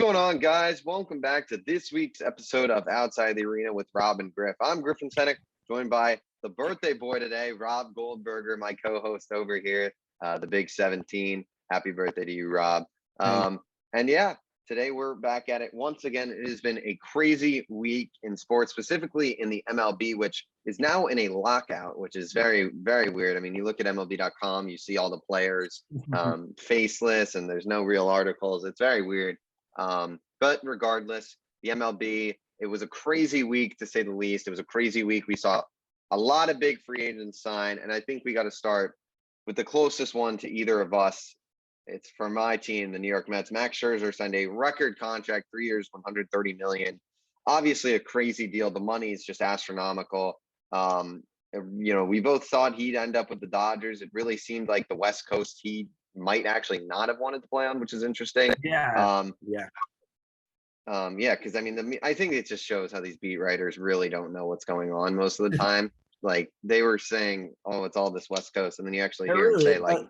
going on, guys? Welcome back to this week's episode of Outside the Arena with Rob and Griff. I'm Griffin Senek, joined by the birthday boy today, Rob Goldberger, my co-host over here, the Big 17. Happy birthday to you, Rob. And yeah, today we're back at it once again. It has been a crazy week in sports, specifically in the MLB, which is now in a lockout, which is very, very weird. I mean, you look at MLB.com, you see all the players faceless, and there's no real articles. It's very weird. But regardless, the MLB, it was a crazy week to say the least. It was a crazy week. We saw a lot of big free agents sign, and I think we got to start with the closest one to either of us. It's for my team, the New York Mets. Max Scherzer signed a record contract, 3 years, $130 million. Obviously a crazy deal. The money is just astronomical. We both thought he'd end up with the Dodgers. It really seemed like the West Coast he might actually not have wanted to play on, which is interesting. Because I mean, I think it just shows how these beat writers really don't know what's going on most of the time. Like they were saying, "Oh, it's all this West Coast," and then you actually hear them say, "Like,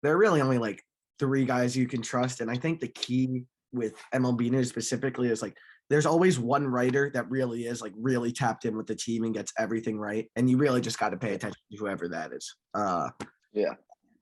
there are really only like 3 guys you can trust." And I think the key with MLB News specifically is like there's always one writer that really is like really tapped in with the team and gets everything right, and you really just got to pay attention to whoever that is.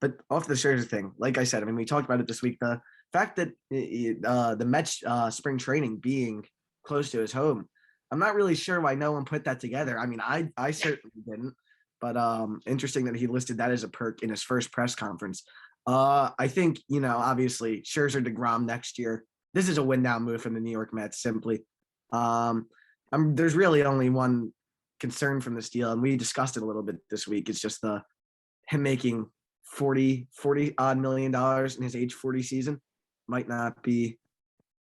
But off the Scherzer thing, like I said, I mean, we talked about it this week. The fact that the Mets spring training being close to his home, I'm not really sure why no one put that together. I mean, I certainly didn't, but interesting that he listed that as a perk in his first press conference. I think, obviously Scherzer DeGrom next year. This is a win now move from the New York Mets. Simply, there's really only one concern from this deal, and we discussed it a little bit this week. It's just him making $40 odd million in his age 40 season might not be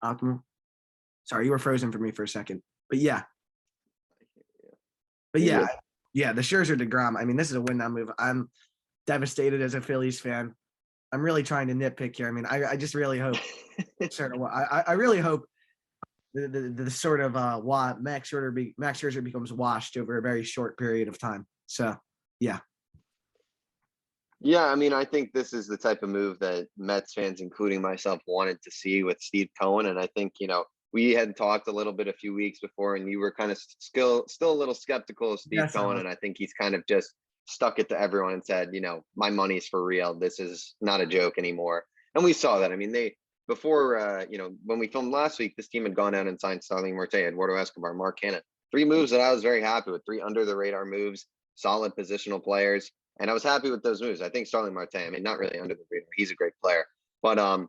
optimal. Sorry, you were frozen for me for a second, but yeah, the Scherzer DeGrom. I mean, this is a win now move. I'm devastated as a Phillies fan. I'm really trying to nitpick here. I mean, I just really hope I really hope the sort of Max Scherzer becomes washed over a very short period of time. So yeah. Yeah, I mean, I think this is the type of move that Mets fans, including myself, wanted to see with Steve Cohen. And I think, we had talked a little bit a few weeks before, and you were kind of still a little skeptical of Steve Cohen. And I think he's kind of just stuck it to everyone and said, my money's for real. This is not a joke anymore. And we saw that. I mean, when we filmed last week, this team had gone out and signed Starling Marte, Eduardo Escobar, Mark Cannon. 3 moves that I was very happy with, 3 under-the-radar moves, solid positional players. And I was happy with those moves. I think Starling Marte, I mean, not really under the radar. He's a great player. But, I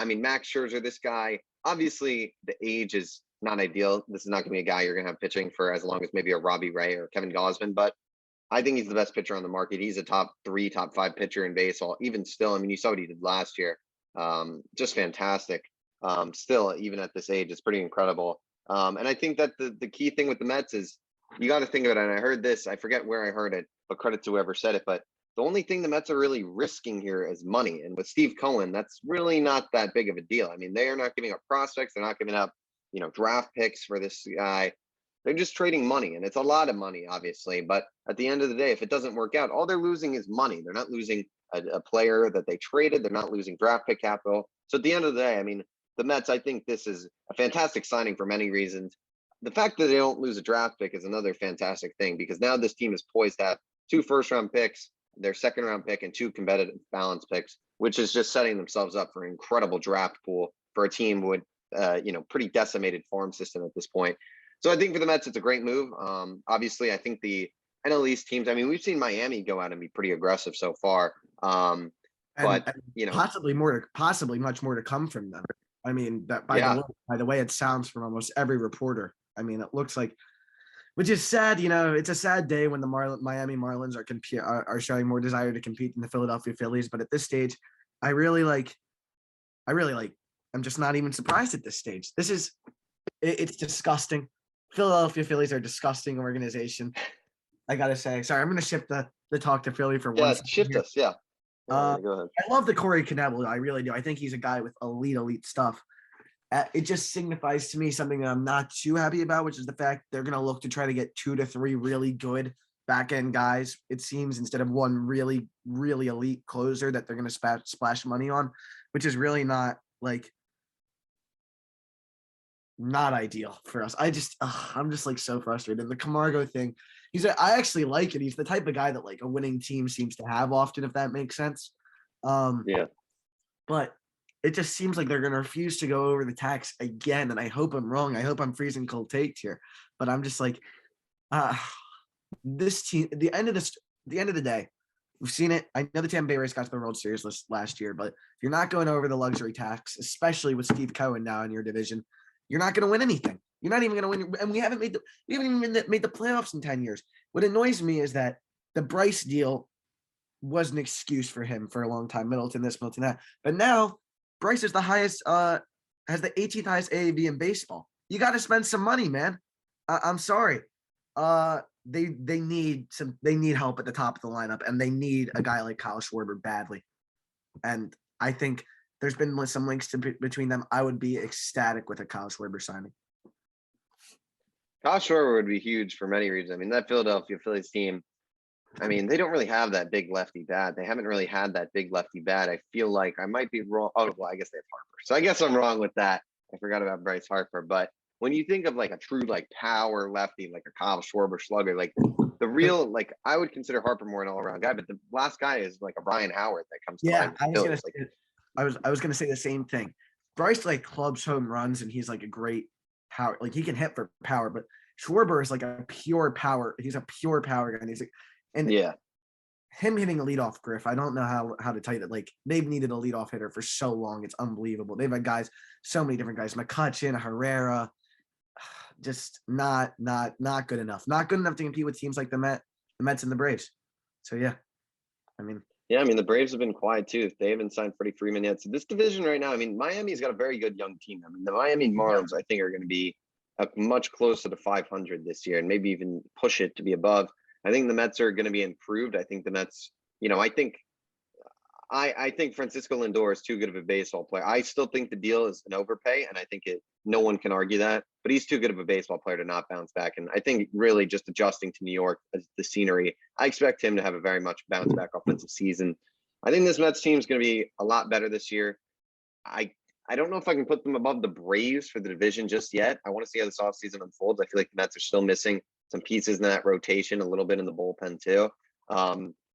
mean, Max Scherzer, this guy, obviously the age is not ideal. This is not going to be a guy you're going to have pitching for as long as maybe a Robbie Ray or Kevin Gausman. But I think he's the best pitcher on the market. He's a top 3, top 5 pitcher in baseball. Even still, I mean, you saw what he did last year. Just fantastic. Still, even at this age, it's pretty incredible. And I think that the key thing with the Mets is you got to think of it. And I heard this, I forget where I heard it, but credit to whoever said it. But the only thing the Mets are really risking here is money. And with Steve Cohen, that's really not that big of a deal. I mean, they are not giving up prospects. They're not giving up, draft picks for this guy. They're just trading money. And it's a lot of money, obviously. But at the end of the day, if it doesn't work out, all they're losing is money. They're not losing a player that they traded. They're not losing draft pick capital. So at the end of the day, I mean, the Mets, I think this is a fantastic signing for many reasons. The fact that they don't lose a draft pick is another fantastic thing, because now this team is poised to have 2 first-round picks, their second-round pick, and 2 competitive balance picks, which is just setting themselves up for an incredible draft pool for a team with, pretty decimated farm system at this point. So I think for the Mets, it's a great move. Obviously, I think the NL East teams, I mean, we've seen Miami go out and be pretty aggressive so far. But possibly much more to come from them. I mean, that by the way it sounds from almost every reporter. I mean, it looks like, which is sad. It's a sad day when the Miami Marlins are showing more desire to compete than the Philadelphia Phillies. But at this stage, I'm just not even surprised at this stage. It's disgusting. Philadelphia Phillies are a disgusting organization. I gotta say. Sorry, I'm gonna shift the talk to Philly for one second. Shift us. Yeah. Go ahead. I love the Corey Knebel. I really do. I think he's a guy with elite stuff. It just signifies to me something that I'm not too happy about, which is the fact they're going to look to try to get 2 to 3 really good back-end guys, it seems, instead of one really, really elite closer that they're going to splash money on, which is really not, like, not ideal for us. I'm just like so frustrated. And the Camargo thing, I actually like it. He's the type of guy that like a winning team seems to have often, if that makes sense. Yeah. But it just seems like they're going to refuse to go over the tax again. And I hope I'm wrong. I hope I'm freezing cold takes here. But I'm just like, this team, at the end of the day, we've seen it. I know the Tampa Bay Rays got to the World Series last year, but if you're not going over the luxury tax, especially with Steve Cohen now in your division, you're not going to win anything. You're not even going to win. And we haven't even made the playoffs in 10 years. What annoys me is that the Bryce deal was an excuse for him for a long time. Middleton this, Middleton that. But now Bryce is the highest, has the 18th highest AAV in baseball. You got to spend some money, man. I'm sorry. They need help at the top of the lineup, and they need a guy like Kyle Schwarber badly. And I think there's been some links between them. I would be ecstatic with a Kyle Schwarber signing. Kyle Schwarber would be huge for many reasons. I mean, that Philadelphia Phillies team, I mean, they don't really have that big lefty bat. They haven't really had that big lefty bat. I feel like I might be wrong. Oh, well, I guess they have Harper. So I guess I'm wrong with that. I forgot about Bryce Harper. But when you think of like a true like power lefty, like a Kyle Schwarber slugger, like the real, like I would consider Harper more an all-around guy, but the last guy is like a Brian Howard that comes to mind. I was gonna say the same thing. Bryce like clubs home runs and he's like a great power, like he can hit for power, but Schwarber is like a pure power. He's a pure power guy. And he's like, and yeah, him hitting a leadoff Griff. I don't know how to tell you that. Like they've needed a leadoff hitter for so long. It's unbelievable. They've had guys, so many different guys, McCutchen, Herrera, just not good enough. Not good enough to compete with teams like the Mets and the Braves. So yeah, I mean, the Braves have been quiet too. They haven't signed Freddie Freeman yet. So this division right now, I mean, Miami's got a very good young team. I mean, the Miami Marlins, I think, are going to be much closer to 500 this year, and maybe even push it to be above. I think the Mets are going to be improved. I think the Mets, I think Francisco Lindor is too good of a baseball player. I still think the deal is an overpay, and I think no one can argue that. But he's too good of a baseball player to not bounce back. And I think really just adjusting to New York as the scenery, I expect him to have a very much bounce back offensive season. I think this Mets team is going to be a lot better this year. I don't know if I can put them above the Braves for the division just yet. I want to see how this offseason unfolds. I feel like the Mets are still missing some pieces in that rotation, a little bit in the bullpen too.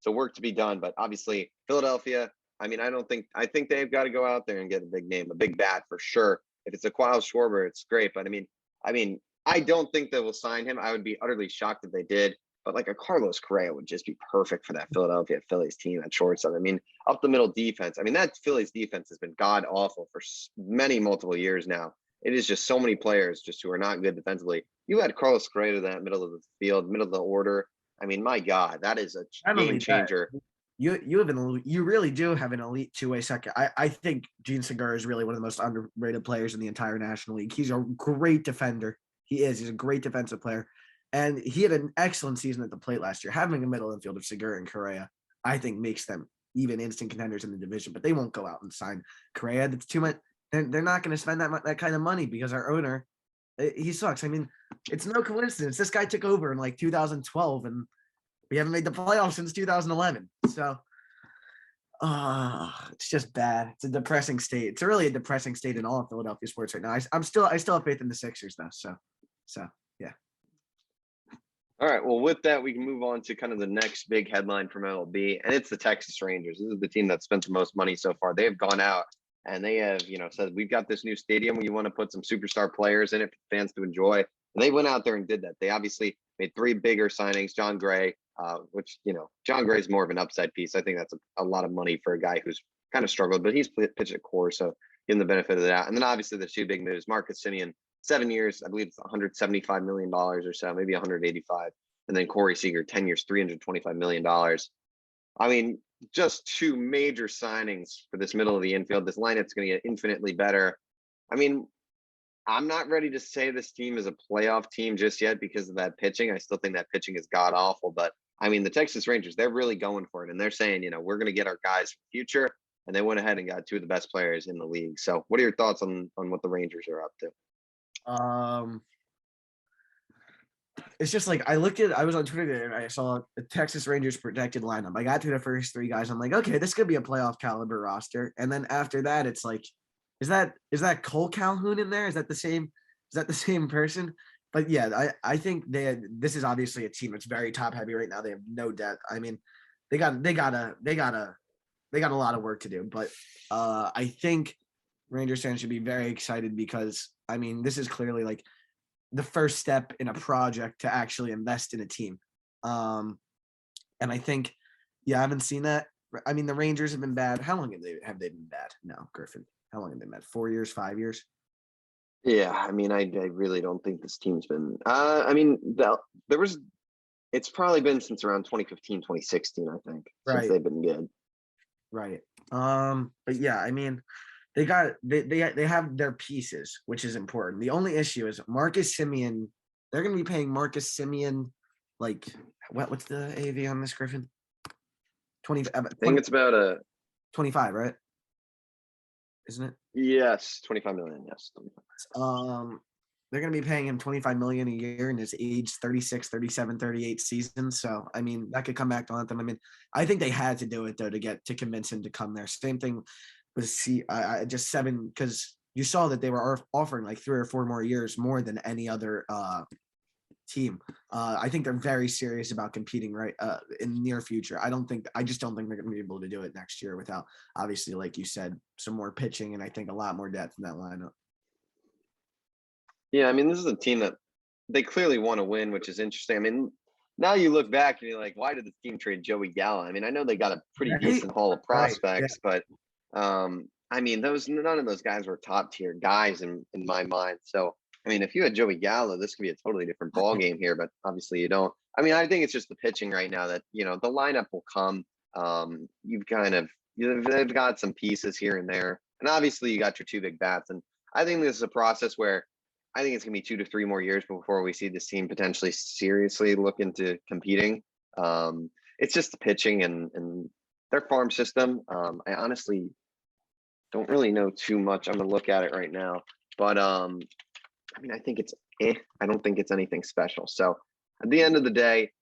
So work to be done, but obviously Philadelphia, I think they've got to go out there and get a big name, a big bat for sure. If it's a Kyle Schwarber, it's great. But I don't think they will sign him. I would be utterly shocked if they did. But like a Carlos Correa would just be perfect for that Philadelphia Phillies team at shortstop. Up the middle defense. That Phillies defense has been god awful for multiple years now. It is just so many players just who are not good defensively. You had Carlos Correa to that middle of the field, middle of the order. My God, that is a game changer. You really do have an elite two-way second. I think Gene Segura is really one of the most underrated players in the entire National League. He's a great defender. He's a great defensive player. And he had an excellent season at the plate last year. Having a middle infield of Seager and Correa, I think, makes them even instant contenders in the division. But they won't go out and sign Correa. That's too much. They're not going to spend that kind of money because our owner, he sucks. It's no coincidence. This guy took over in like 2012, and we haven't made the playoffs since 2011. So it's just bad. It's a depressing state. It's really a depressing state in all of Philadelphia sports right now. I still have faith in the Sixers though. So yeah. All right. Well, with that, we can move on to kind of the next big headline from MLB, and it's the Texas Rangers. This is the team that spent the most money so far. They have gone out and they have, said, we've got this new stadium. We want to put some superstar players in it for fans to enjoy. And they went out there and did that. They obviously made 3 bigger signings. John Gray, which, John Gray is more of an upside piece. I think that's a lot of money for a guy who's kind of struggled, but he's pitched at core, so give him the benefit of that. And then obviously the 2 big moves, Marcus Semien, 7 years, I believe it's $175 million or so, maybe 185. And then Corey Seager, 10 years, $325 million. Just 2 major signings for this middle of the infield. This lineup's going to get infinitely better. I'm not ready to say this team is a playoff team just yet because of that pitching. I still think that pitching is god awful, but the Texas Rangers, they're really going for it. And they're saying, we're going to get our guys for the future. And they went ahead and got 2 of the best players in the league. So what are your thoughts on what the Rangers are up to? It's just like I was on Twitter and I saw the Texas Rangers projected lineup. I got through the first 3 guys. I'm like, okay, this could be a playoff caliber roster. And then after that, it's like, is that Cole Calhoun in there? Is that the same that the same person? But yeah, I think this is obviously a team that's very top heavy right now. They have no depth. I mean, they got a lot of work to do. But I think Rangers fans should be very excited because I mean, this is clearly like the first step in a project to actually invest in a team. And I think, yeah, I haven't seen that. I mean, the Rangers have been bad. How long have they been bad? No, Griffin. How long have they been bad? 4 years, 5 years? Yeah, I mean, I really don't think this team's been. I mean, there was. It's probably been since around 2015, 2016, I think, since Right. they've been good. Right. But yeah, I mean, they have their pieces, which is important. The only issue is Marcus Semien. They're going to be paying Marcus Semien like what's the AV on this, Griffin? 20. I think it's about 25, right? Isn't it? Yes, 25 million. Yes. 25. They're going to be paying him 25 million a year in his age 36, 37, 38 seasons. So, I mean, that could come back to haunt them. I mean, I think they had to do it though to convince him to come there. Same thing with just 7 because you saw that they were offering like 3 or 4 more years more than any other team. I think they're very serious about competing right in the near future. I just don't think they're going to be able to do it next year without obviously, like you said, some more pitching and I think a lot more depth in that lineup. Yeah, I mean, this is a team that they clearly want to win, which is interesting. I mean, now you look back and you're like, why did this team trade Joey Gallo? I mean, I know they got a pretty decent haul of prospects, but I mean, none of those guys were top tier guys in my mind. So, I mean, if you had Joey Gallo, this could be a totally different ball game here, but obviously you don't. I mean, I think it's just the pitching right now that, the lineup will come. They've got some pieces here and there. And obviously you got your 2 big bats. And I think this is a process where I think it's going to be 2 to 3 more years before we see this team potentially seriously look into competing. It's just the pitching and their farm system. I honestly don't really know too much. I'm going to look at it right now. But, I mean, I think it's I don't think it's anything special. So at the end of the day,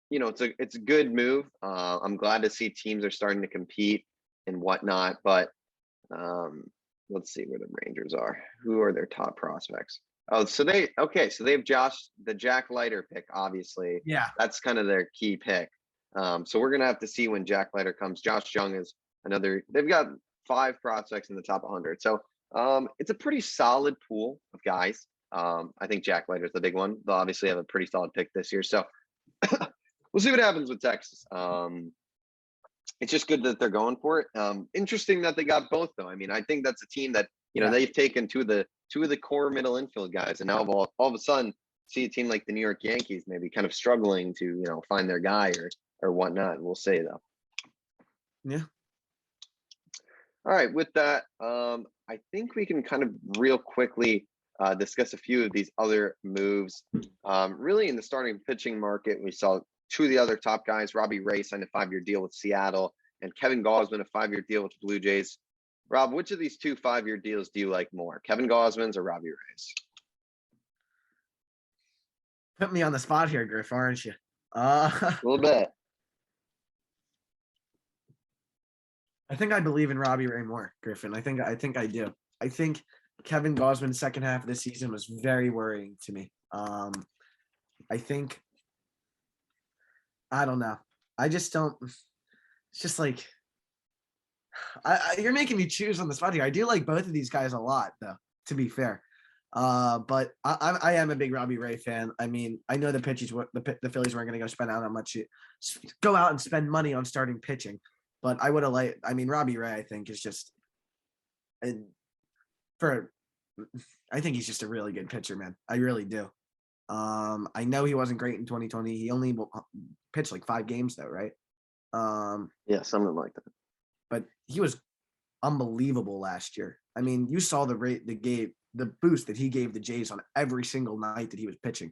it's a good move. I'm glad to see teams are starting to compete and whatnot. But let's see where the Rangers are. Who are their top prospects? Oh, so they have the Jack Leiter pick, obviously. Yeah. That's kind of their key pick. So we're gonna have to see when Jack Leiter comes. Josh Jung is another. They've got 5 prospects in the top 100. So it's a pretty solid pool of guys. I think Jack Leiter is the big one. They'll obviously have a pretty solid pick this year. So we'll see what happens with Texas. It's just good that they're going for it. Interesting that they got both, though. I mean, I think that's a team that they've taken two of the core middle infield guys, and now all of a sudden see a team like the New York Yankees maybe kind of struggling to find their guy or whatnot. We'll say though. Yeah. All right. With that, I think we can kind of real quickly discuss a few of these other moves. Really, in the starting pitching market, we saw 2 of the other top guys. Robbie Ray signed a 5-year deal with Seattle, and Kevin Gausman a 5-year deal with the Blue Jays. Rob, which of these 2 5-year deals do you like more, Kevin Gausman's or Robbie Ray's? Put me on the spot here, Griff, aren't you? A little bit. I think I believe in Robbie Ray more, Griffin. I think I do. I think Kevin Gausman's second half of the season was very worrying to me. I think I don't know. I just don't. It's just like you're making me choose on the spot here. I do like both of these guys a lot, though. To be fair, but I am a big Robbie Ray fan. I mean, I know the Phillies weren't going to go out and spend money on starting pitching, but I would have liked. I mean, Robbie Ray, I think, is just I think he's just a really good pitcher, man. I really do. I know he wasn't great in 2020. He only pitched like 5 games, though, right? Yeah, something like that. But he was unbelievable last year. I mean, you saw the boost that he gave the Jays on every single night that he was pitching.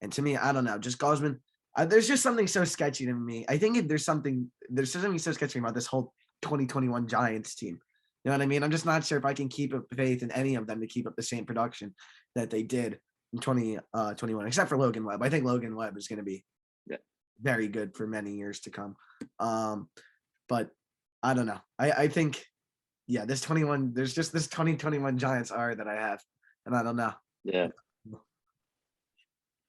And to me, I don't know, just Gausman, there's just something so sketchy to me. I think there's something so sketchy about this whole 2021 Giants team. You know what I mean? I'm just not sure if I can keep up faith in any of them to keep up the same production that they did in 2021, except for Logan Webb. I think Logan Webb is going to be very good for many years to come. But I don't know. I think, there's just this 2021 Giants are that I have, and I don't know. Yeah.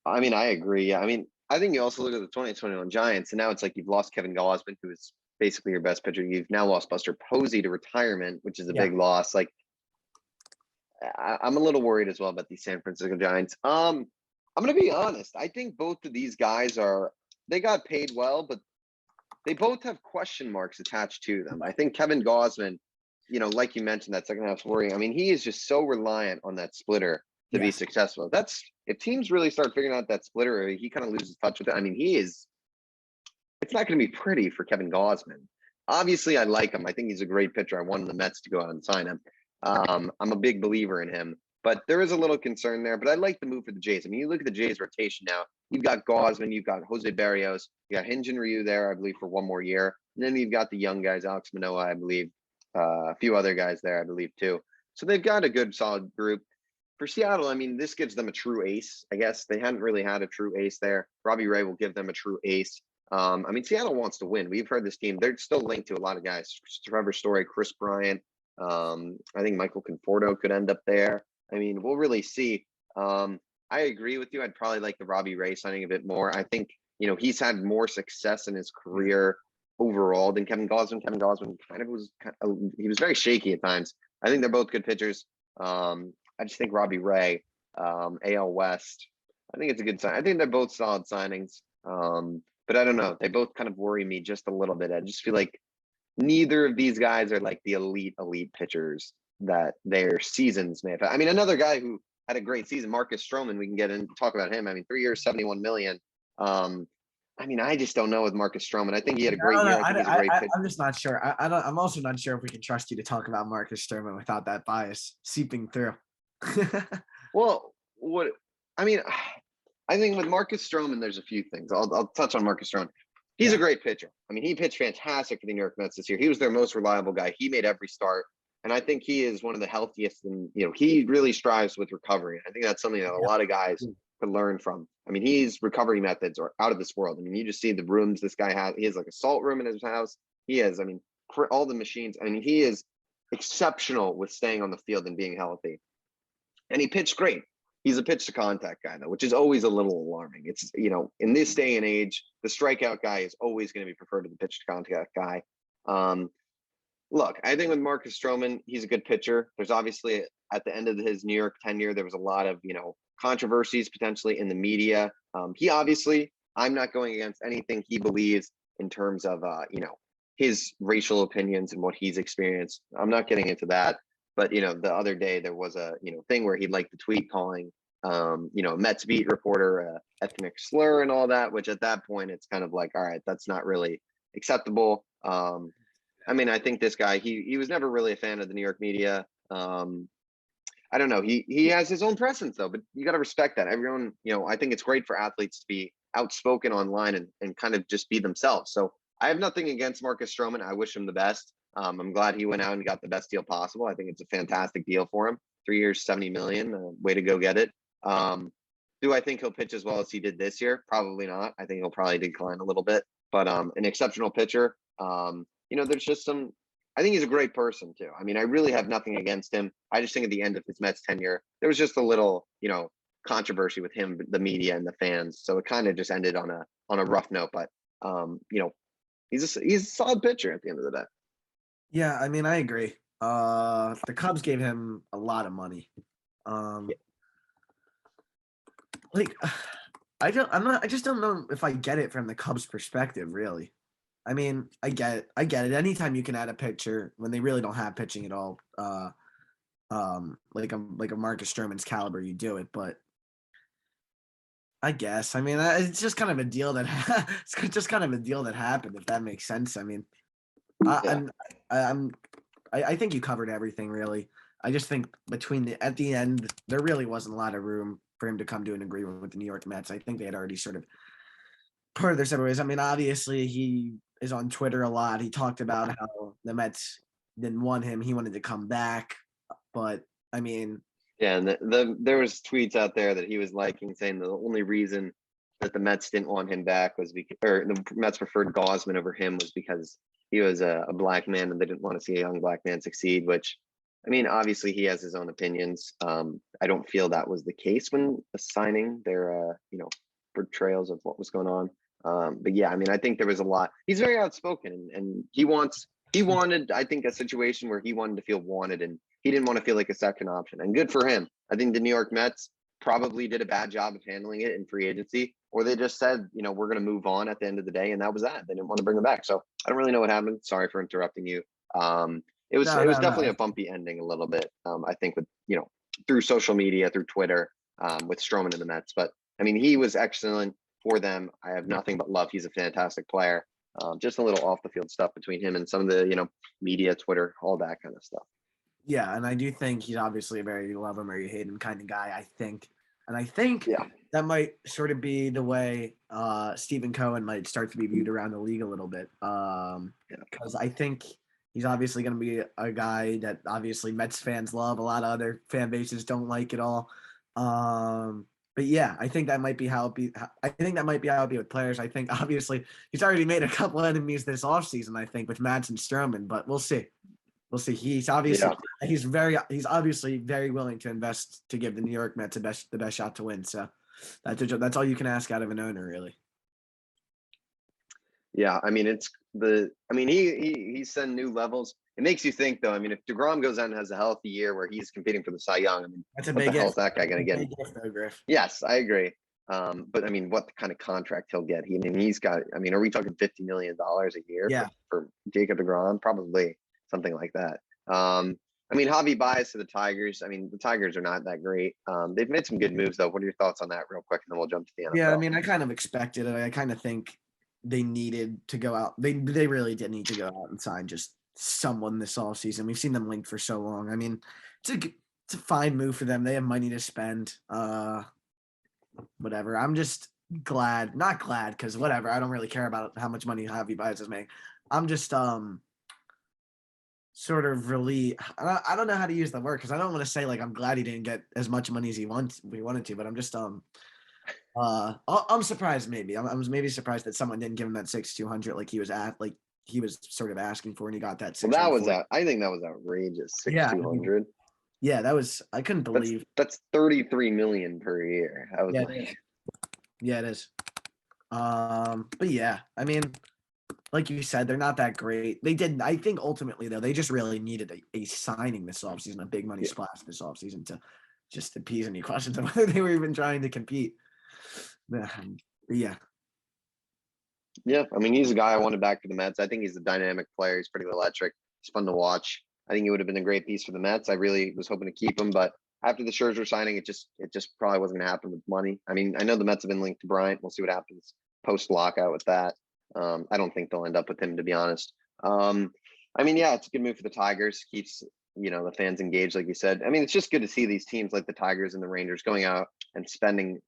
I mean, I agree. Yeah. I mean, I think you also look at the 2021 Giants, and now it's like you've lost Kevin Gosman, who is basically your best pitcher. You've now lost Buster Posey to retirement, which is a big loss. Like, I'm a little worried as well about these San Francisco Giants. I'm going to be honest. I think both of these guys they got paid well, but they both have question marks attached to them. I think Kevin Gosman, like you mentioned, that second half's worrying. I mean, he is just so reliant on that splitter to be successful. If teams really start figuring out that splitter, he kind of loses touch with it. I mean, it's not going to be pretty for Kevin Gosman. Obviously, I like him. I think he's a great pitcher. I wanted the Mets to go out and sign him. I'm a big believer in him, but there is a little concern there. But I like the move for the Jays. I mean, you look at the Jays rotation now. You've got Gosman, you've got Jose Barrios, you got Hinge and Ryu there, I believe, for one more year. And then you've got the young guys, Alex Manoah, I believe, a few other guys there, I believe, too. So they've got a good, solid group. For Seattle, I mean, this gives them a true ace, I guess. They hadn't really had a true ace there. Robbie Ray will give them a true ace. I mean, Seattle wants to win. We've heard this team. They're still linked to a lot of guys. Trevor Story, Chris Bryant. I think Michael Conforto could end up there. I mean, we'll really see. I agree with you. I'd probably like the Robbie Ray signing a bit more. I think, he's had more success in his career overall than Kevin Gosman. Kevin Gosman he was very shaky at times. I think they're both good pitchers. I just think Robbie Ray, AL West, I think it's a good sign. I think they're both solid signings. But I don't know. They both kind of worry me just a little bit. I just feel like neither of these guys are like the elite pitchers that their seasons may have had. I mean, another guy who had a great season, Marcus Stroman, we can get in talk about him. I mean, 3 years, 71 million. I mean, I just don't know with Marcus Stroman. I think he had a great year. I think he's a great pitcher. I'm just not sure. I'm also not sure if we can trust you to talk about Marcus Stroman without that bias seeping through. Well, I think with Marcus Stroman, there's a few things. I'll touch on Marcus Stroman. He's a great pitcher. I mean, he pitched fantastic for the New York Mets this year. He was their most reliable guy. He made every start. And I think he is one of the healthiest, and he really strives with recovery. I think that's something that a lot of guys could learn from. I mean, his recovery methods are out of this world. I mean, you just see the rooms this guy has. He has like a salt room in his house. He has, for all the machines. I mean, he is exceptional with staying on the field and being healthy. And he pitched great. He's a pitch to contact guy, though, which is always a little alarming. It's, in this day and age, the strikeout guy is always going to be preferred to the pitch to contact guy. Look, I think with Marcus Stroman, he's a good pitcher. There's obviously, at the end of his New York tenure, there was a lot of, controversies potentially in the media. He obviously, I'm not going against anything he believes in terms of, his racial opinions and what he's experienced. I'm not getting into that. But, the other day there was a, thing where he liked the tweet calling, Mets beat reporter ethnic slur and all that, which at that point, it's kind of like, all right, that's not really acceptable. I think this guy, he was never really a fan of the New York media. I don't know. He has his own presence, though, but you got to respect that. Everyone, I think it's great for athletes to be outspoken online and kind of just be themselves. So I have nothing against Marcus Stroman. I wish him the best. I'm glad he went out and got the best deal possible. I think it's a fantastic deal for him. 3 years, 70 million. Way to go get it. Do I think he'll pitch as well as he did this year? Probably not. I think he'll probably decline a little bit. But an exceptional pitcher. There's just I think he's a great person too. I mean, I really have nothing against him. I just think at the end of his Mets tenure, there was just a little, controversy with him, the media and the fans. So it kind of just ended on a rough note. But he's a solid pitcher at the end of the day. Yeah, I agree. The Cubs gave him a lot of money. I just don't know if I get it from the Cubs' perspective, really. I get it. Anytime you can add a pitcher when they really don't have pitching at all, like a Marcus Stroman's caliber, you do it. But I guess it's just kind of a deal that it's just kind of a deal that happened, if that makes sense. I think you covered everything, really. I just think at the end, there really wasn't a lot of room for him to come to an agreement with the New York Mets. I think they had already sort of parted their separate ways. Obviously, he is on Twitter a lot. He talked about how the Mets didn't want him. He wanted to come back. But, yeah, and there was tweets out there that he was liking, saying the only reason that the Mets didn't want him back was or the Mets preferred Gosman over him was because he was a black man and they didn't want to see a young black man succeed, which, I mean, obviously he has his own opinions. I don't feel that was the case when assigning their, portrayals of what was going on. But yeah, I mean, I think there was a lot. He's very outspoken, and he wanted, I think, a situation where he wanted to feel wanted, and he didn't want to feel like a second option. And good for him. I think the New York Mets probably did a bad job of handling it in free agency, or they just said, we're going to move on at the end of the day, and that was that. They didn't want to bring him back. So I don't really know what happened. Sorry for interrupting you. It was definitely a bumpy ending a little bit. I think with through social media, through Twitter, with Strowman and the Mets. But I mean, he was excellent for them. I have nothing but love. He's a fantastic player. Just a little off the field stuff between him and some of the media, Twitter, all that kind of stuff. Yeah, and I do think he's obviously a very you love him or you hate him kind of guy. I think that might sort of be the way Stephen Cohen might start to be viewed around the league a little bit. Because I think he's obviously going to be a guy that obviously Mets fans love. A lot of other fan bases don't like it all. But yeah, I think that might be how it be. I think that might be how it be with players. I think obviously he's already made a couple enemies this offseason, I think, with Max and Strowman, but we'll see. We'll see. He's obviously he's obviously very willing to invest to give the New York Mets the best shot to win. So that's all you can ask out of an owner, really. Yeah, I mean he's setting new levels. It makes you think, though. I mean, if DeGrom goes out and has a healthy year where he's competing for the Cy Young, I mean, that's a what big the hell is that guy going to get? Griff. Yes, I agree. But I mean, what kind of contract he'll get? He's got. I mean, are we talking $50 million a year for Jacob DeGrom? Probably something like that. I mean, Javi Baez to the Tigers. I mean, the Tigers are not that great. They've made some good moves, though. What are your thoughts on that, real quick, and then we'll jump to the NFL? Yeah, I mean, I kind of expected it. I kind of think they needed to go out. They really did need to go out and sign just someone this offseason. We've seen them linked for so long. I mean, it's a fine move for them. They have money to spend. Whatever. I'm just not glad because whatever. I don't really care about how much money Javi Baez is making. I'm just sort of really. I don't know how to use the word because I don't want to say like I'm glad he didn't get as much money as we wanted to, but I'm just I'm surprised maybe. I was maybe surprised that someone didn't give him that 6,200 like he was sort of asking for, and he got that. Well, that was I think that was outrageous. 6,200. Yeah, that was. I couldn't believe. That's $33 million per year. I was it is. But yeah, I mean, like you said, they're not that great. They didn't. I think ultimately though, they just really needed a signing this offseason, a big money splash this offseason to just appease any questions of whether they were even trying to compete. Yeah. Yeah, I mean, he's a guy I wanted back for the Mets. I think he's a dynamic player. He's pretty electric. He's fun to watch. I think he would have been a great piece for the Mets. I really was hoping to keep him, but after the Scherzer signing, it just probably wasn't going to happen with money. I mean, I know the Mets have been linked to Bryant. We'll see what happens post-lockout with that. I don't think they'll end up with him, to be honest. I mean, yeah, it's a good move for the Tigers. Keeps the fans engaged, like you said. I mean, it's just good to see these teams like the Tigers and the Rangers going out and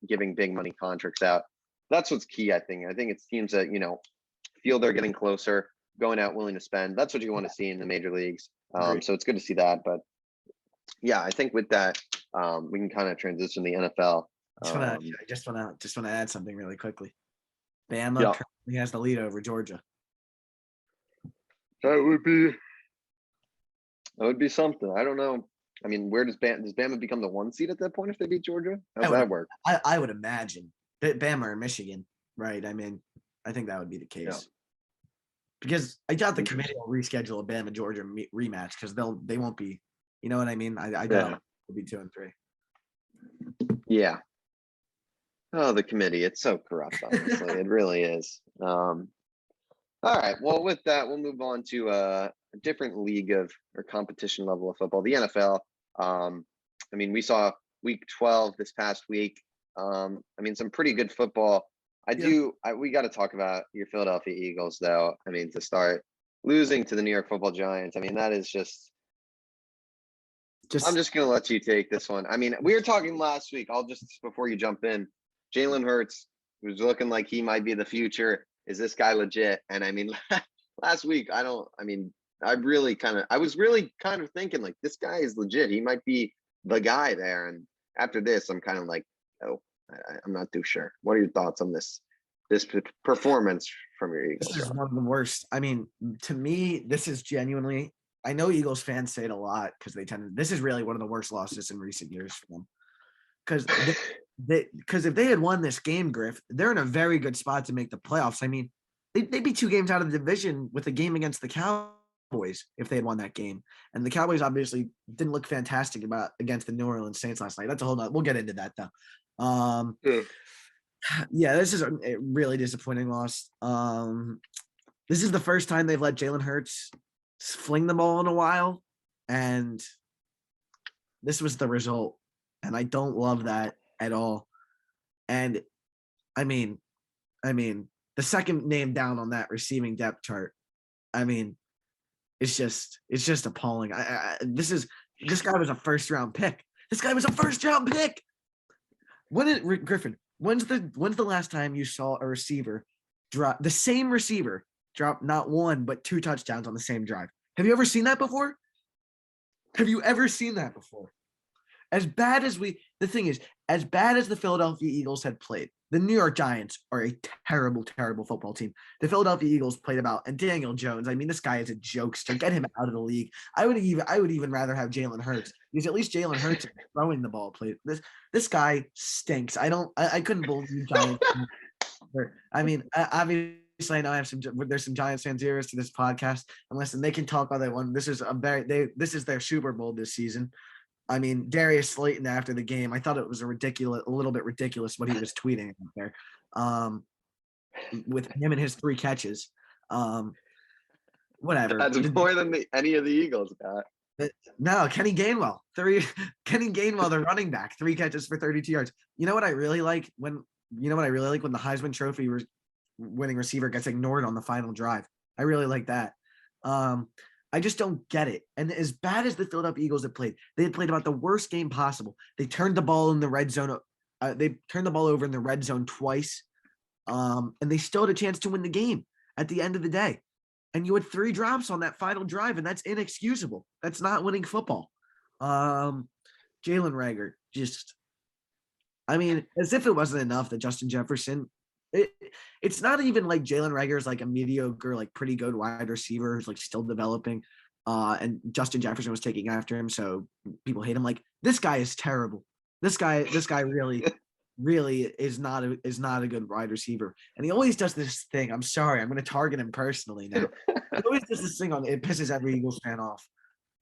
giving big money contracts out. That's what's key, I think. I think it's teams that feel they're getting closer, going out willing to spend. That's what you want to see in the major leagues. So it's good to see that. But yeah, I think with that, we can kind of transition to the NFL. I just want to add something really quickly. Bama currently has the lead over Georgia. That would be something. I don't know. I mean, where does Bama become the 1 seed at that point if they beat Georgia? How does that work? I would imagine Bama or Michigan, right? I mean, I think that would be the case. Yeah. Because I doubt the committee will reschedule a Bama Georgia rematch because they won't be. You know what I mean? I doubt it'll be 2 and 3. Yeah. Oh, the committee. It's so corrupt, honestly. It really is. All right. Well, with that, we'll move on to a different league or competition level of football, the NFL. I mean, we saw week 12 this past week. I mean, some pretty good football. We got to talk about your Philadelphia Eagles, though. I mean, to start losing to the New York Football Giants. I mean, that is just I'm just going to let you take this one. I mean, we were talking last week. Before you jump in, Jalen Hurts was looking like he might be the future. Is this guy legit? And I mean, last week, I was really kind of thinking like this guy is legit. He might be the guy there. And after this, I'm kind of like, oh, I'm not too sure. What are your thoughts on this performance from your Eagles? This is one of the worst. I mean, to me, this is genuinely, I know Eagles fans say it a lot because this is really one of the worst losses in recent years for them. Because if they had won this game, Griff, they're in a very good spot to make the playoffs. I mean, they'd be 2 games out of the division with a game against the Cowboys if they had won that game. And the Cowboys obviously didn't look fantastic against the New Orleans Saints last night. That's a whole nother. We'll get into that though. Yeah, this is a really disappointing loss. This is the first time they've let Jalen Hurts fling the ball in a while, and this was the result. And I don't love that at all. And I mean, the second name down on that receiving depth chart, I mean, it's just appalling. This guy was a first round pick. Griffin, when's the last time you saw a receiver drop the same receiver drop not 1 but 2 touchdowns on the same drive? Have you ever seen that before? As bad as the Philadelphia Eagles had played, the New York Giants are a terrible, terrible football team. The Philadelphia Eagles played and Daniel Jones, I mean, this guy is a jokester. Get him out of the league. I would even rather have Jalen Hurts, because at least Jalen Hurts is throwing the ball. This guy stinks. I couldn't believe Giants. I mean, obviously I know there's some Giants fans here to this podcast, and listen, they can talk all they want. This is their Super Bowl this season. I mean, Darius Slayton after the game, I thought it was a little bit ridiculous what he was tweeting out there, with him and his 3 catches. Whatever. That's more than any of the Eagles got. No, Kenny Gainwell, the running back, 3 catches for 32 yards. You know what I really like when the Heisman Trophy winning receiver gets ignored on the final drive. I really like that. I just don't get it. And as bad as the Philadelphia Eagles had played about the worst game possible. They turned the ball in the red zone. They turned the ball over in the red zone twice. And they still had a chance to win the game at the end of the day. And you had 3 drops on that final drive, and that's inexcusable. That's not winning football. Jalen Reagor, as if it wasn't enough that Justin Jefferson, it's not even like Jalen Reagor is like a mediocre, like pretty good wide receiver who's like still developing. And Justin Jefferson was taking after him, so people hate him. Like, this guy is terrible. This guy really, really is not a good wide receiver. And he always does this thing. I'm sorry, I'm going to target him personally now. He always does this thing it pisses every Eagles fan off.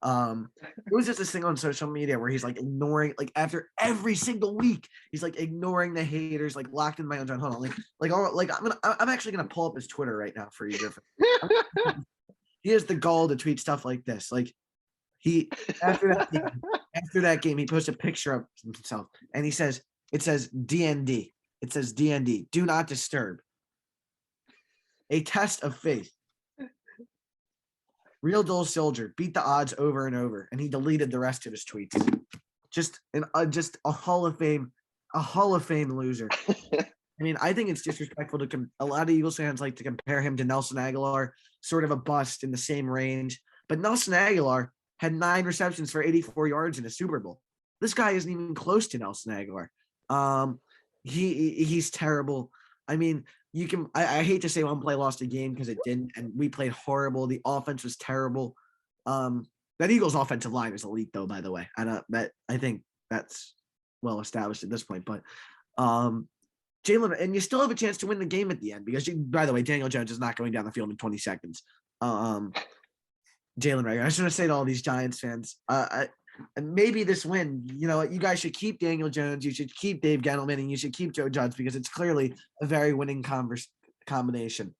It was just this thing on social media where he's like ignoring, like after every single week, he's like ignoring the haters, like locked in my own zone. Hold on, I'm actually gonna pull up his Twitter right now for you, Griffin. He has the gall to tweet stuff like this. Like, he after that game, he posts a picture of himself, and it says DND. It says DND, do not disturb. A test of faith. Real dull soldier, beat the odds over and over, and he deleted the rest of his tweets. Just a Hall of Fame loser. I mean, I think it's disrespectful to a lot of Eagles fans like to compare him to Nelson Aguilar, sort of a bust in the same range. But Nelson Aguilar had 9 receptions for 84 yards in a Super Bowl. This guy isn't even close to Nelson Aguilar. He's terrible. I mean, I hate to say one play lost a game because it didn't, and we played horrible. The offense was terrible. That Eagles offensive line is elite, though, by the way. I think that's well established at this point. But Jalen, and you still have a chance to win the game at the end because, by the way, Daniel Jones is not going down the field in 20 seconds. Jalen Reagor, I just want to say to all these Giants fans, and maybe this win, you guys should keep Daniel Jones, you should keep Dave Gettleman, and you should keep Joe Judge because it's clearly a very winning combination.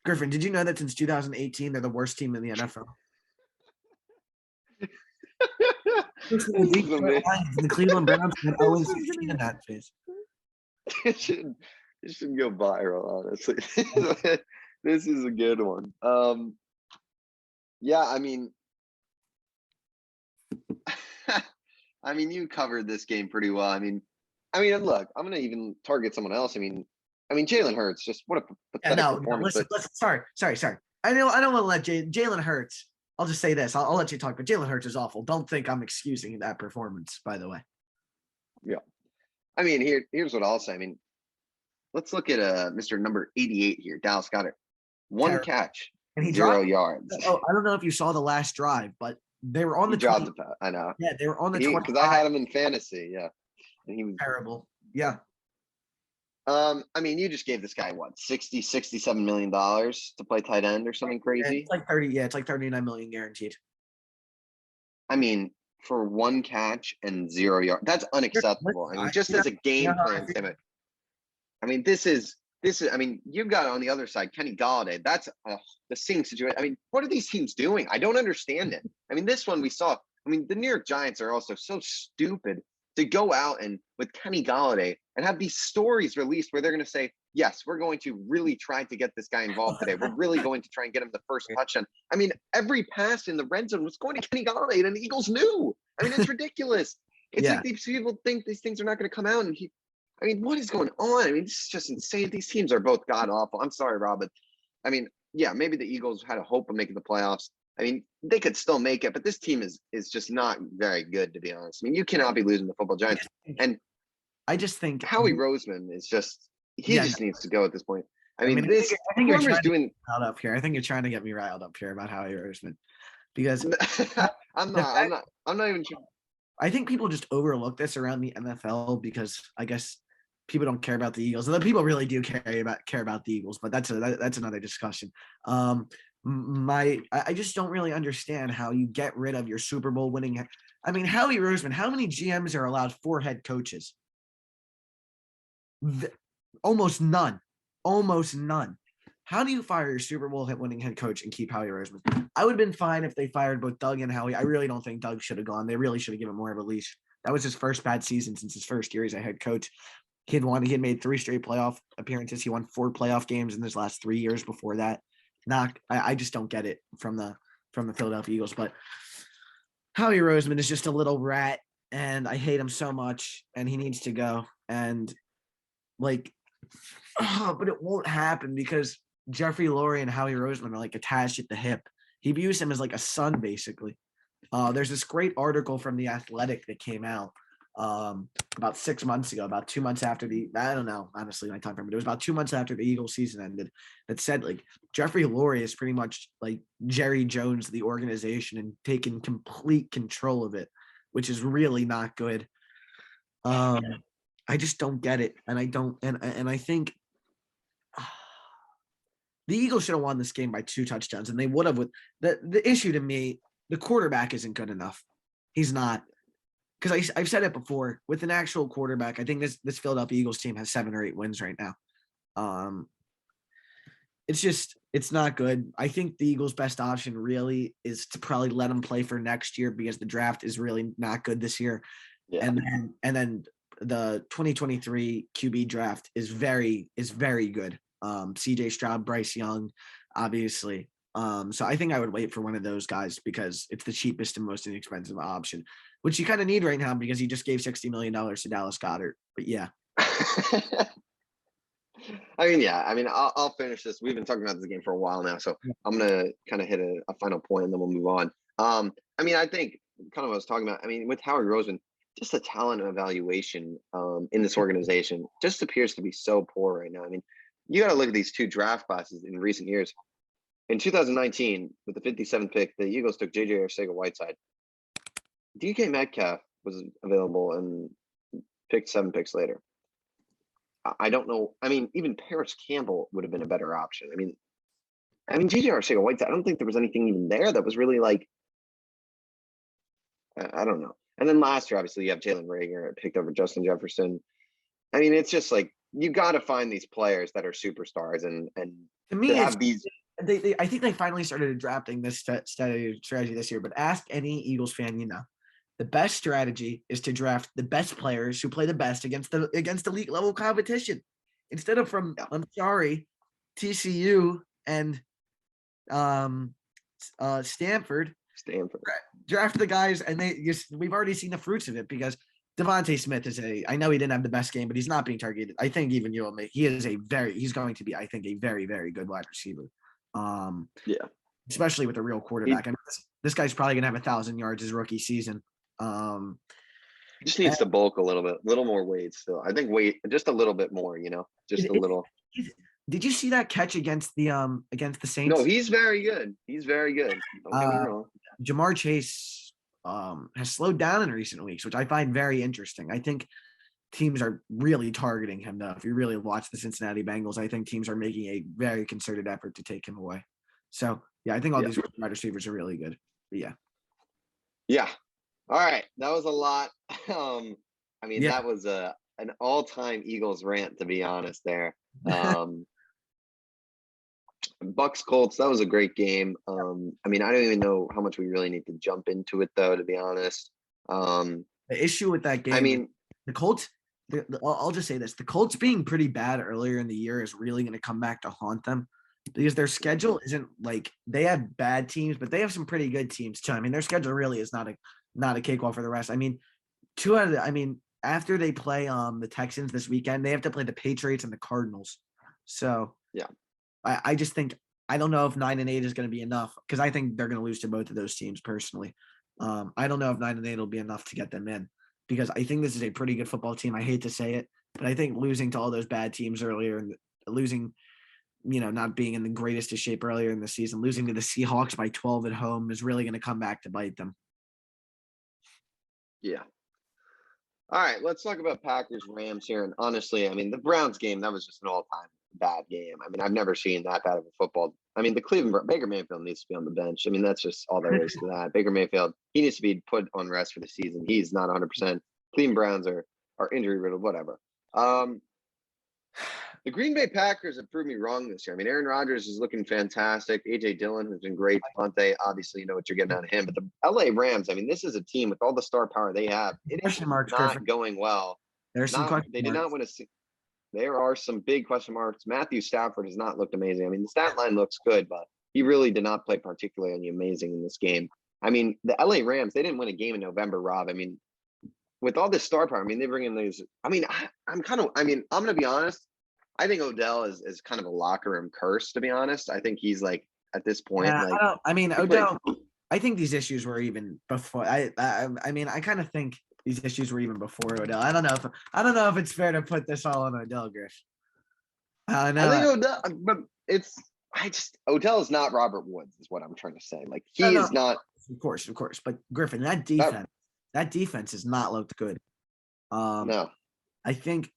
Griffin, did you know that since 2018 they're the worst team in the NFL? The Cleveland Browns had 0-16 in that phase. It should go viral, honestly. This is a good one. Yeah, I mean, you covered this game pretty well. I mean, look, I'm gonna even target someone else. I mean, Jalen Hurts, just what a pathetic performance. Listen, sorry. I don't want to let Jalen Hurts. I'll just say this. I'll let you talk, but Jalen Hurts is awful. Don't think I'm excusing that performance, by the way. Yeah, I mean, here's what I'll say. I mean, let's look at Mr. number 88 here, Dallas Goedert. One catch, and he 0 dropped. yards. Oh, I don't know if you saw the last drive, but they were on He the dropped 20. the pass. I know. Yeah, they were on the 25. Because I had him in fantasy. Yeah, and he was terrible. Yeah. I mean, you just gave this guy what, 67 million dollars to play tight end or something crazy? It's like 30. Yeah, it's like 39 million guaranteed. I mean, for one catch and 0 yards, that's unacceptable. I mean, just as a game plan statement. I mean, this is. I mean, you've got on the other side Kenny Golladay. That's the same situation. I mean, what are these teams doing? I don't understand it. I mean, this one we saw. I mean, the New York Giants are also so stupid to go out and with Kenny Golladay and have these stories released where they're going to say, yes, we're going to really try to get this guy involved today. We're really going to try and get him the first touchdown. I mean, every pass in the red zone was going to Kenny Golladay, and the Eagles knew. I mean, it's ridiculous. It's like these people think these things are not going to come out, and I mean, what is going on? I mean, this is just insane. These teams are both god awful. I'm sorry, Rob, but I mean, yeah, maybe the Eagles had a hope of making the playoffs. I mean, they could still make it, but this team is just not very good, to be honest. I mean, you cannot be losing the football Giants. And I just think Howie Roseman is just just needs to go at this point. I mean, I think whoever's doing up here. I think you're trying to get me riled up here about Howie Roseman because I'm not even sure. I think people just overlook this around the NFL because I guess people don't care about the Eagles. And the people really do care about the Eagles, but that's another discussion. I just don't really understand how you get rid of your Super Bowl winning. I mean, Howie Roseman, how many GMs are allowed 4 head coaches? Almost none. How do you fire your Super Bowl winning head coach and keep Howie Roseman? I would have been fine if they fired both Doug and Howie. I really don't think Doug should have gone. They really should have given more of a leash. That was his first bad season since his first year as a head coach. He had made 3 straight playoff appearances. He won 4 playoff games in his last 3 years before that. I just don't get it from the Philadelphia Eagles. But Howie Roseman is just a little rat, and I hate him so much, and he needs to go. And but it won't happen because Jeffrey Lurie and Howie Roseman are like attached at the hip. He views him as like a son, basically. There's this great article from The Athletic that came out about 6 months ago, about 2 months after I don't know, honestly, my time frame, but it was about 2 months after the Eagles season ended, that said like Jeffrey Lurie is pretty much like Jerry Jones, the organization, and taking complete control of it, which is really not good. I just don't get it. And I think the Eagles should have won this game by 2 touchdowns, and they would have. With the issue to me, the quarterback isn't good enough. He's not. Because I've said it before, with an actual quarterback, I think this Philadelphia Eagles team has 7 or 8 wins right now. It's not good. I think the Eagles' best option really is to probably let them play for next year because the draft is really not good this year. Yeah. And then the 2023 QB draft is very good. CJ Stroud, Bryce Young, obviously. So I think I would wait for one of those guys because it's the cheapest and most inexpensive option, which you kind of need right now because he just gave $60 million to Dallas Goedert. But yeah. I mean, I'll finish this. We've been talking about this game for a while now, so I'm going to kind of hit a final point and then we'll move on. I mean, I think kind of what I was talking about, I mean, with Howie Roseman, just the talent evaluation in this organization just appears to be so poor right now. I mean, you got to look at these 2 draft classes in recent years. In 2019, with the 57th pick, the Eagles took J.J. Arcega-Whiteside. DK Metcalf was available and picked 7 picks later. I don't know. I mean, even Paris Campbell would have been a better option. I mean, J.J. Arcega-Whiteside, I don't think there was anything even there that was really like, I don't know. And then last year, obviously, you have Jalen Reagor picked over Justin Jefferson. I mean, it's just like, you got to find these players that are superstars and to me, have these. I think they finally started adapting this strategy this year, but ask any Eagles fan, the best strategy is to draft the best players who play the best against elite level competition instead of from, I'm sorry, TCU and Stanford. Draft the guys, and we've already seen the fruits of it because Devontae Smith I know he didn't have the best game, but he's not being targeted. I think even you will make, he's going to be, I think, a very, very good wide receiver. Especially with a real quarterback. I mean, this guy's probably going to have 1,000 yards his rookie season. Just needs to bulk a little bit, little more weight still. I think weight just a little bit more, just a little. Did you see that catch against the No, Saints? he's very good. He's very good. Don't get me wrong. Jamar Chase has slowed down in recent weeks, which I find very interesting. I think teams are really targeting him, though. If you really watch the Cincinnati Bengals, I think teams are making a very concerted effort to take him away. So, yeah, I think all these wide receivers are really good. But yeah. Yeah. All right. That was a lot. That was an all-time Eagles rant, to be honest, there. Bucks Colts, that was a great game. I don't even know how much we really need to jump into it, though, to be honest. The issue with that game, the Colts, I'll just say this: the Colts being pretty bad earlier in the year is really going to come back to haunt them, because their schedule isn't like, they have bad teams, but they have some pretty good teams too. Their schedule really is not a cakewalk for the rest. After they play the Texans this weekend, they have to play the Patriots and the Cardinals. So yeah. I just think, I don't know if 9-8 is going to be enough, because I think they're going to lose to both of those teams personally. I don't know if 9-8 will be enough to get them in, because I think this is a pretty good football team. I hate to say it, but I think losing to all those bad teams earlier and losing, not being in the greatest of shape earlier in the season, losing to the Seahawks by 12 at home is really going to come back to bite them. Yeah. All right, let's talk about Packers Rams here. And honestly, the Browns game, that was just an all-time bad game. I've never seen that bad of a football. The Baker Mayfield needs to be on the bench. That's just all there is to that. Baker Mayfield, he needs to be put on rest for the season. He's not 100%. Cleveland Browns are injury riddled, whatever. The Green Bay Packers have proved me wrong this year. Aaron Rodgers is looking fantastic. A.J. Dillon has been great. Devontae, obviously, you know what you're getting out of him. But the L.A. Rams, this is a team with all the star power they have. It is not going well. There's some question They did not win a – there are some big question marks. Matthew Stafford has not looked amazing. The stat line looks good, but he really did not play particularly amazing in this game. The L.A. Rams, they didn't win a game in November, Rob. With all this star power, they bring in these – I'm going to be honest. I think Odell is kind of a locker room curse, to be honest. I think he's like, at this point, Odell. I think these issues were even before. I kind of think these issues were even before Odell. I don't know if it's fair to put this all on Odell, Griff. I think Odell, but Odell is not Robert Woods, is what I'm trying to say. Is not. Of course. But Griffin, that defense has not looked good. No, I think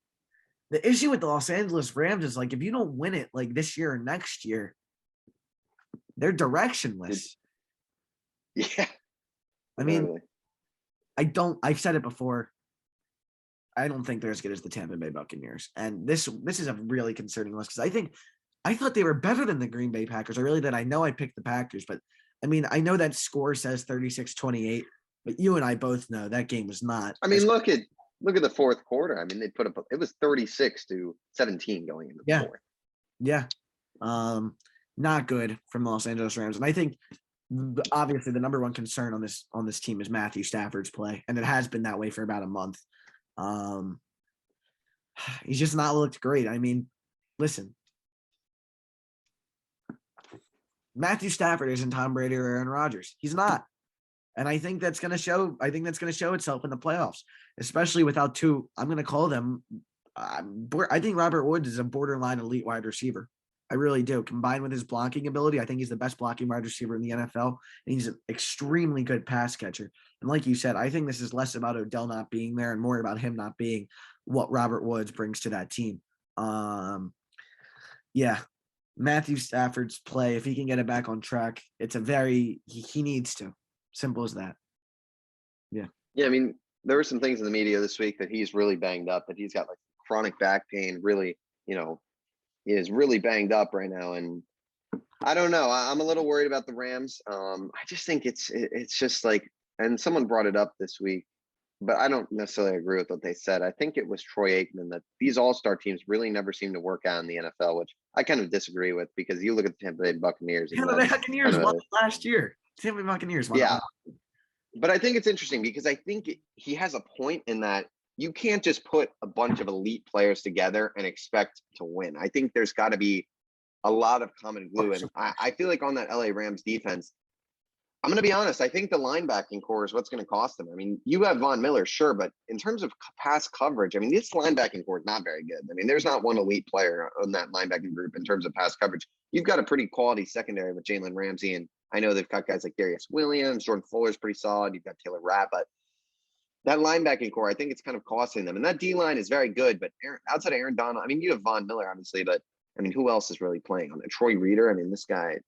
the issue with the Los Angeles Rams is, if you don't win it this year or next year, they're directionless. Yeah. I've said it before. I don't think they're as good as the Tampa Bay Buccaneers. And this is a really concerning list, because I thought they were better than the Green Bay Packers. I really did. I know I picked the Packers, but I know that score says 36-28, but you and I both know that game was not. Look at the fourth quarter. They put up, it was 36-17 going into the fourth. Yeah. Not good from the Los Angeles Rams. And I think obviously the number one concern on this team is Matthew Stafford's play. And it has been that way for about a month. He's just not looked great. Listen, Matthew Stafford isn't Tom Brady or Aaron Rodgers. He's not. And I think that's going to show. I think that's going to show itself in the playoffs, especially without two. I'm going to call them. I think Robert Woods is a borderline elite wide receiver. I really do. Combined with his blocking ability, I think he's the best blocking wide receiver in the NFL. And he's an extremely good pass catcher. And like you said, I think this is less about Odell not being there and more about him not being what Robert Woods brings to that team. Matthew Stafford's play, if he can get it back on track, it's he needs to. Simple as that. Yeah. Yeah, there were some things in the media this week that he's really banged up, that he's got chronic back pain, really, he is really banged up right now. And I don't know. I'm a little worried about the Rams. I just think it's just and someone brought it up this week, but I don't necessarily agree with what they said. I think it was Troy Aikman, that these all-star teams really never seem to work out in the NFL, which I kind of disagree with, because you look at the Tampa Bay Buccaneers. Tampa Bay Buccaneers won last year. Tampa Bay Buccaneers won. Yeah. But I think it's interesting, because I think he has a point in that you can't just put a bunch of elite players together and expect to win. I think there's got to be a lot of common glue. And I feel like on that LA Rams defense, I'm going to be honest. I think the linebacking core is what's going to cost them. I mean, you have Von Miller, sure, but in terms of pass coverage, I mean, this linebacking core is not very good. I mean, there's not one elite player on that linebacking group in terms of pass coverage. You've got a pretty quality secondary with Jalen Ramsey, and I know they've got guys like Darius Williams, Jordan Fuller's pretty solid. You've got Taylor Rapp, but that linebacking core, I think it's kind of costing them. And that D line is very good, but outside of Aaron Donald, I mean, you have Von Miller, obviously, but I mean, who else is really playing on it? Troy Reader. I mean, this guy.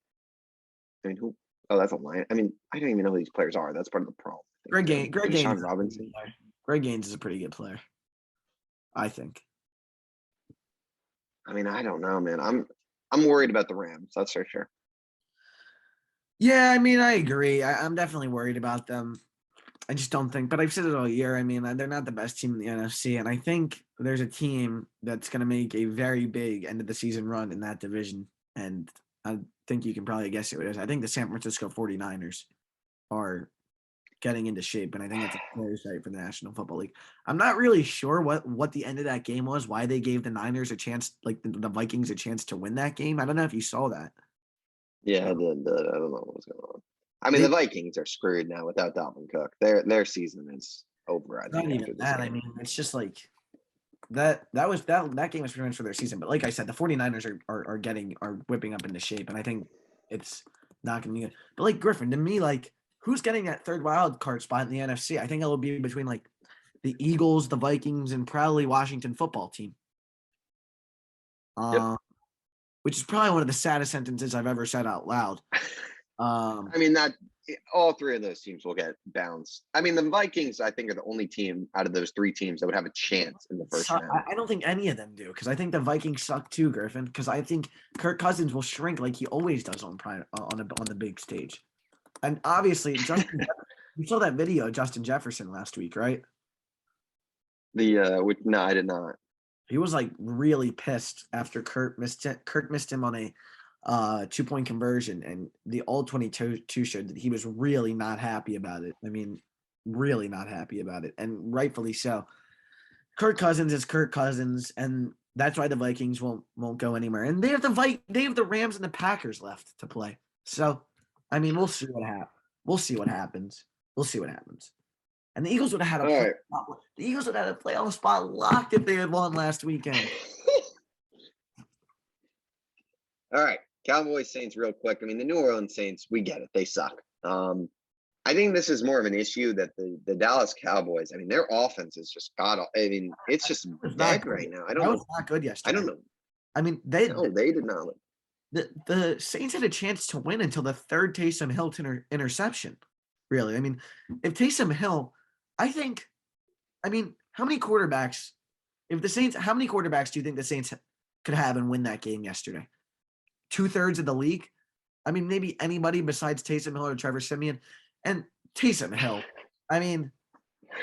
I mean, who? Oh, that's a line. I mean, I don't even know who these players are. That's part of the problem. Greg Gaines. Sean Robinson. Greg Gaines is a pretty good player, I think. I mean, I don't know, man. I'm worried about the Rams. That's for sure. Yeah, I mean, I agree. I'm definitely worried about them. I just don't think, but I've said it all year. I mean, they're not the best team in the NFC, and I think there's a team that's going to make a very big end of the season run in that division, and I think you can probably guess who it is. I think the San Francisco 49ers are getting into shape, and I think that's a clear sight for the National Football League. I'm not really sure what the end of that game was, why they gave the Niners a chance, like the Vikings a chance to win that game. I don't know if you saw that. Yeah, I did. I don't know what was going on. I mean, the Vikings are screwed now without Dalvin Cook. Their season is over. I think not even that. I mean, it's just like that game was pretty much for their season. But like I said, the 49ers are whipping up into shape, and I think it's not going to be good. But like Griffin, to me, like who's getting that third wild card spot in the NFC? I think it will be between like the Eagles, the Vikings, and probably Washington football team. Yep. Which is probably one of the saddest sentences I've ever said out loud. I mean, that all three of those teams will get bounced. I mean, the Vikings, I think, are the only team out of those three teams that would have a chance in the first round. I don't think any of them do, because I think the Vikings suck too, Griffin. Because I think Kirk Cousins will shrink like he always does on the big stage. And obviously, you saw that video of Justin Jefferson last week, right? No, I did not. He was like really pissed after Kirk missed him on a 2-point conversion, and the all 22 showed that he was really not happy about it. I mean, really not happy about it, and rightfully so. Kirk Cousins is Kirk Cousins, and that's why the Vikings won't go anywhere. And they have the Rams and the Packers left to play. So, I mean, we'll see what happens. We'll see what happens. And the Eagles would have had a playoff spot locked if they had won last weekend. All right. Cowboys, Saints, real quick. I mean, the New Orleans Saints, we get it. They suck. I think this is more of an issue that the Dallas Cowboys, I mean, their offense is just it's just dead right now. I don't know. That was not good yesterday. I don't know. I mean, they did not. The Saints had a chance to win until the third Taysom Hill interception. Really. I mean, if Taysom Hill, how many quarterbacks do you think the Saints could have and win that game yesterday? 2/3 of the league? I mean, maybe anybody besides Taysom Hill or Trevor Semien. And Taysom Hill, I mean,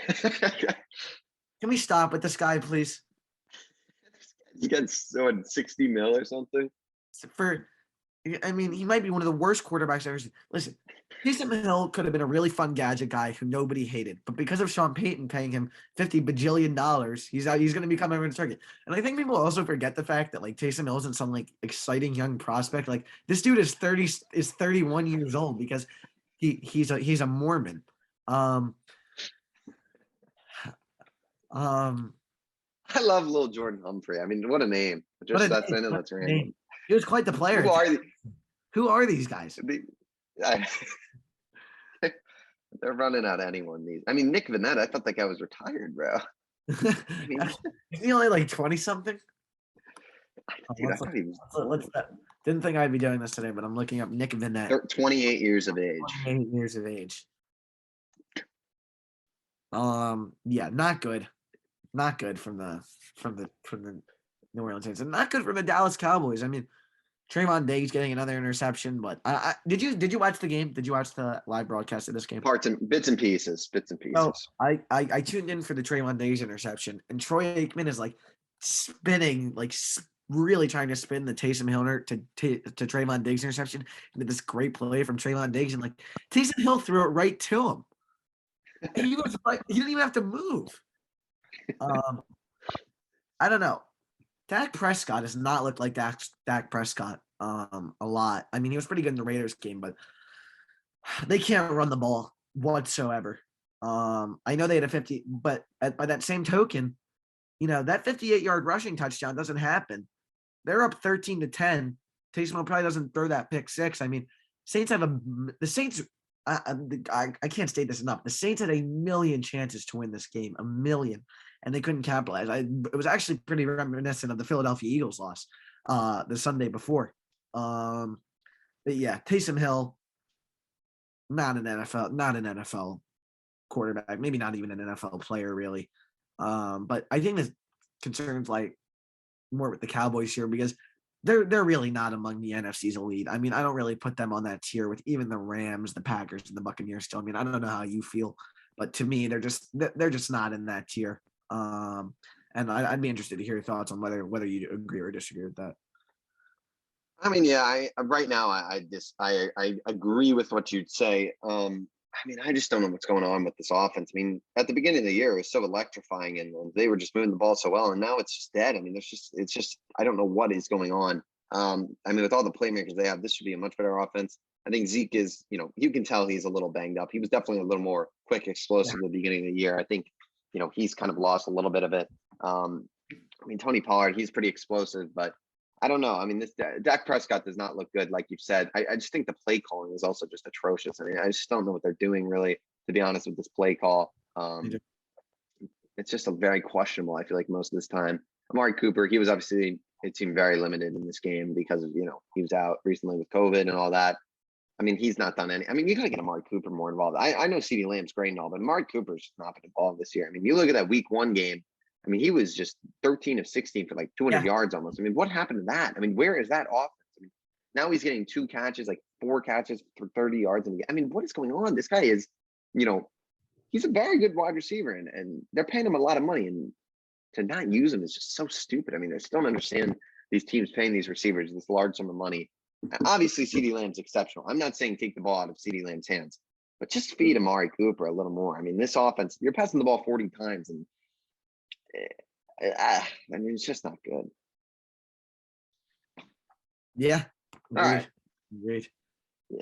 can we stop with this guy, please? You got 60 mil or something? He might be one of the worst quarterbacks I've ever seen. Listen, Taysom Hill could have been a really fun gadget guy who nobody hated, but because of Sean Payton paying him $50 bajillion, he's going to become everyone's target. And I think people also forget the fact that like Taysom Hill isn't some like exciting young prospect. Like this dude is 31 years old because he's a Mormon. I love little Jordan Humphrey. I mean, what a name! That's random. He was quite the player. Who are these guys? They're running out anyone. I mean, Nick Vanette. I thought that guy was retired, bro. Is he only like 20 something? Didn't think I'd be doing this today, but I'm looking up Nick Vanette. 28 years of age. 28 years of age. Yeah, not good. Not good from the New Orleans Saints, and not good from the Dallas Cowboys. I mean, Trayvon Diggs getting another interception, but did you watch the game? Did you watch the live broadcast of this game? Bits and pieces. So I tuned in for the Trayvon Diggs interception, and Troy Aikman is like spinning, like really trying to spin the Taysom Hill to Trayvon Diggs interception into this great play from Trayvon Diggs, and like Taysom Hill threw it right to him. And he was like, he didn't even have to move. I don't know. Dak Prescott does not look like Dak Prescott a lot. I mean, he was pretty good in the Raiders game, but They can't run the ball whatsoever. I know they had a 50, but by that same token, that 58-yard rushing touchdown doesn't happen. They're up 13-10. Taysom probably doesn't throw that pick six. I mean, the Saints. I can't state this enough. The Saints had a million chances to win this game, a million, and they couldn't capitalize. It was actually pretty reminiscent of the Philadelphia Eagles loss the Sunday before. But yeah, Taysom Hill, not an NFL quarterback, maybe not even an NFL player really. But I think this concerns like more with the Cowboys here because they're really not among the NFC's elite. I mean, I don't really put them on that tier with even the Rams, the Packers, and the Buccaneers still. I mean, I don't know how you feel, but to me, they're just not in that tier. And I'd be interested to hear your thoughts on whether you agree or disagree with that. I mean, yeah, right now I agree with what you'd say. I mean, I just don't know what's going on with this offense. I mean, at the beginning of the year, it was so electrifying and they were just moving the ball so well. And now it's just dead. I mean, it's just, I don't know what is going on. I mean, with all the playmakers they have, this should be a much better offense. I think Zeke is, you can tell he's a little banged up. He was definitely a little more quick, explosive at the beginning of the year. I think, he's kind of lost a little bit of it. I mean, Tony Pollard, he's pretty explosive, but I don't know. I mean, this Dak Prescott does not look good, like you've said. I just think the play calling is also just atrocious. I mean, I just don't know what they're doing, really, to be honest, with this play call. It's just a very questionable, I feel like, most of this time. Amari Cooper, he was obviously, it seemed very limited in this game because of, he was out recently with COVID and all that. I mean, he's not done any. I mean, you got to get Amari Cooper more involved. I know CeeDee Lamb's great and all, but Amari Cooper's just not been involved this year. I mean, you look at that week 1 game. I mean, he was just 13 of 16 for like 200 yards almost. I mean, what happened to that? I mean, where is that offense? I mean, now he's getting 2 catches, like 4 catches for 30 yards. I mean, what is going on? This guy is, he's a very good wide receiver and they're paying him a lot of money. And to not use him is just so stupid. I mean, I just don't understand these teams paying these receivers this large sum of money. Obviously, CeeDee Lamb's exceptional. I'm not saying take the ball out of CeeDee Lamb's hands, but just feed Amari Cooper a little more. I mean, this offense, you're passing the ball 40 times and I mean, it's just not good. Yeah. All right. Great. Yeah.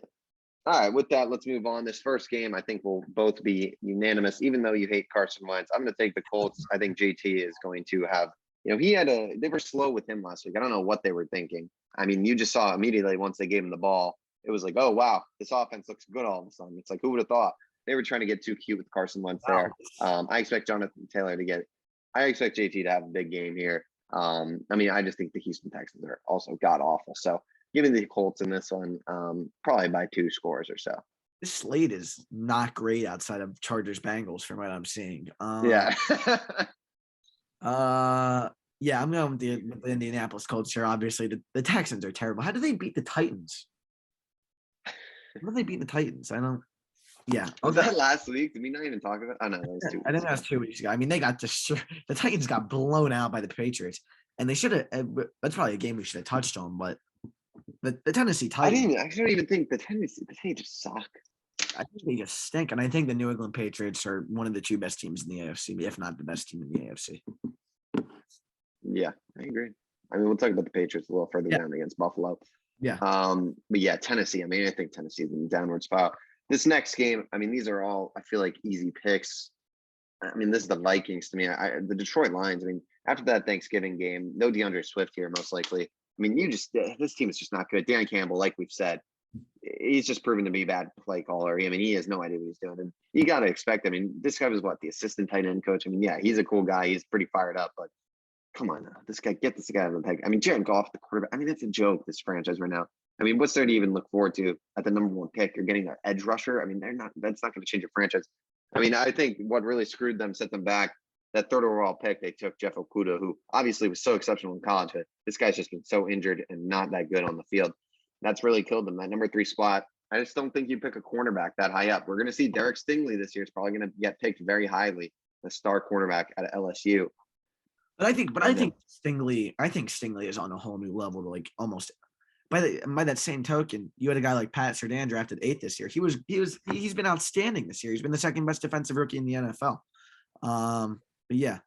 All right. With that, let's move on. This first game, I think we'll both be unanimous. Even though you hate Carson Wentz, I'm going to take the Colts. I think JT is going to have, they were slow with him last week. I don't know what they were thinking. I mean, you just saw immediately once they gave him the ball, it was like, oh, wow, this offense looks good all of a sudden. It's like, who would have thought? They were trying to get too cute with Carson Wentz there. I expect Jonathan Taylor to get it. I expect JT to have a big game here. I mean, I just think the Houston Texans are also god awful. So giving the Colts in this one, probably by 2 scores or so. This slate is not great outside of Chargers Bengals from what I'm seeing. Yeah. Yeah, I'm going with the Indianapolis Colts here. Obviously, the Texans are terrible. How do they beat the Titans? How do they beat the Titans? I don't. Yeah. Was that last week? Did we not even talk about? Oh no, that was 2 weeks. I think that was 2 weeks ago. I mean, they got the Titans got blown out by the Patriots, and they should have. That's probably a game we should have touched on, but the Tennessee Titans. I don't even think the Tennessee just suck. I think they just stink, and I think the New England Patriots are one of the 2 best teams in the AFC, if not the best team in the AFC. Yeah, I agree. I mean, we'll talk about the Patriots a little further down against Buffalo. Yeah. But yeah, Tennessee. I mean, I think Tennessee's in the downward spiral. This next game, I mean, these are all, I feel like, easy picks. I mean, this is the Vikings to me. The Detroit Lions, I mean, after that Thanksgiving game, no DeAndre Swift here, most likely. I mean, this team is just not good. Dan Campbell, like we've said, he's just proven to be a bad play caller. I mean, he has no idea what he's doing. And you got to expect, I mean, this guy was the assistant tight end coach. I mean, yeah, he's a cool guy. He's pretty fired up, but come on now. Get this guy out of the peg. I mean, Jared Goff, the quarterback. I mean, that's a joke, this franchise right now. I mean, what's there to even look forward to at the number 1 pick? You're getting their edge rusher. I mean, that's not going to change your franchise. I mean, I think what really screwed them, set them back, that 3rd overall pick, they took Jeff Okudah, who obviously was so exceptional in college, but this guy's just been so injured and not that good on the field. That's really killed them. That number 3 spot, I just don't think you pick a cornerback that high up. We're going to see Derek Stingley this year is probably going to get picked very highly, the star cornerback at LSU. But I think Stingley is on a whole new level to like almost. By that same token, you had a guy like Pat Surtain drafted 8th this year. He's been outstanding this year. He's been the 2nd best defensive rookie in the NFL. But yeah,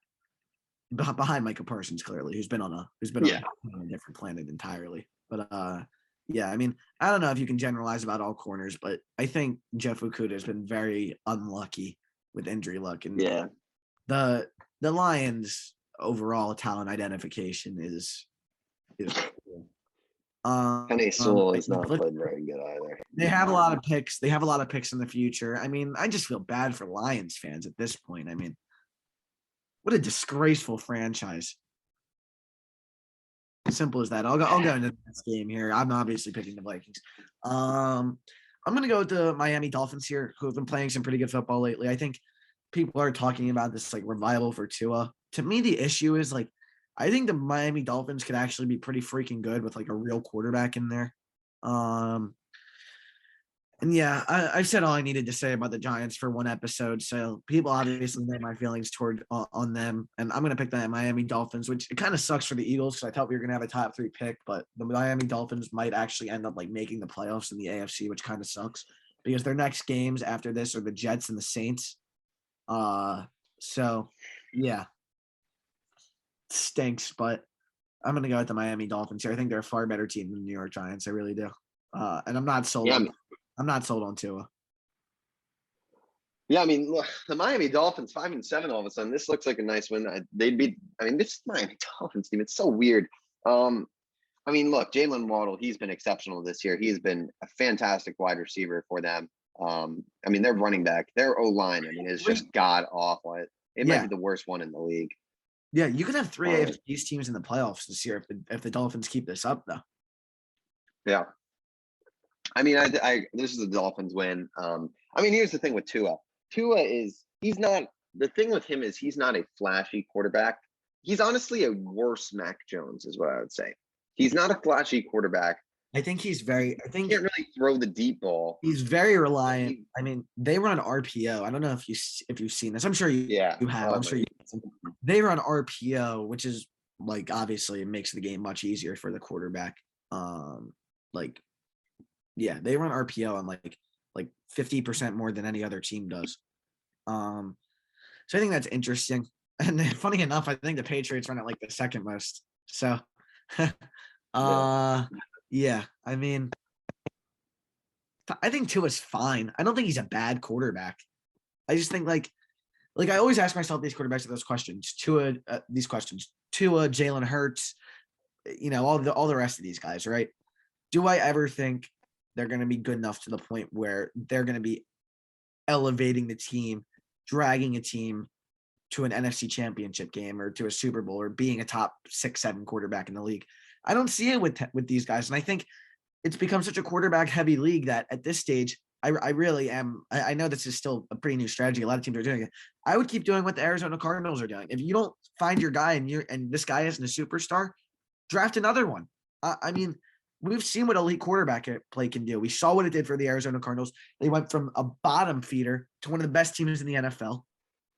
behind Micah Parsons, clearly, who's been on a different planet entirely. But Yeah, I mean, I don't know if you can generalize about all corners, but I think Jeff Okuda has been very unlucky with injury luck, and Yeah. the Lions' overall talent identification is cool. Penny Sewell has not Look, played very good either. they have a lot of picks. They have a lot of picks in the future. I mean, I just feel bad for Lions fans at this point. I mean, what a disgraceful franchise. Simple as that. I'll go into the next game here. I'm obviously picking the Vikings. I'm gonna go with the Miami Dolphins here, who have been playing some pretty good football lately. I think people are talking about this like revival for Tua. To me, the issue is like I think the Miami Dolphins could actually be pretty freaking good with like a real quarterback in there. And yeah, I've said all I needed to say about the Giants for one episode. So people obviously know my feelings toward on them, and I'm gonna pick the Miami Dolphins, which it kind of sucks for the Eagles because I thought we were gonna have a top 3 pick, but the Miami Dolphins might actually end up like making the playoffs in the AFC, which kind of sucks because their next games after this are the Jets and the Saints. So yeah, stinks, but I'm gonna go with the Miami Dolphins here. I think they're a far better team than the New York Giants. I really do. And I'm not sold. Yeah, I'm not sold on Tua. yeah. I mean, look, the Miami Dolphins 5-7 all of a sudden. This looks like a nice win. They'd be. I mean, this Miami Dolphins team. It's so weird. I mean, look, Jalen Waddle. He's been exceptional this year. He's been a fantastic wide receiver for them. I mean, their running back, their O line. I mean, is just god awful. It might be the worst one in the league. Yeah, you could have 3 AFC teams in the playoffs this year if the Dolphins keep this up, though. Yeah. I mean, I this is a Dolphins win. I mean, here's the thing with Tua. He's not the thing with him is he's not a flashy quarterback. He's honestly a worse Mac Jones, is what I would say. He's not a flashy quarterback. I think he can't really throw the deep ball. He's very reliant. I mean, they run RPO. I don't know if you've seen this. I'm sure you have. I'm sure they run RPO, which is like obviously it makes the game much easier for the quarterback. They run RPO on like 50% more than any other team does. So I think that's interesting. And funny enough, I think the Patriots run it like the second most. So yeah, I mean, I think Tua's fine. I don't think he's a bad quarterback. I just think like I always ask myself these quarterbacks these questions. Tua, Jalen Hurts, all the rest of these guys, right? Do I ever think they're going to be good enough to the point where they're going to be elevating the team, dragging a team to an NFC championship game or to a Super Bowl or being a top 6-7 quarterback in the league? I don't see it with these guys. And I think it's become such a quarterback heavy league that at this stage, I really am. I know this is still a pretty new strategy. A lot of teams are doing it. I would keep doing what the Arizona Cardinals are doing. If you don't find your guy and this guy isn't a superstar, draft another one. I mean, we've seen what elite quarterback play can do. We saw what it did for the Arizona Cardinals. They went from a bottom feeder to one of the best teams in the NFL.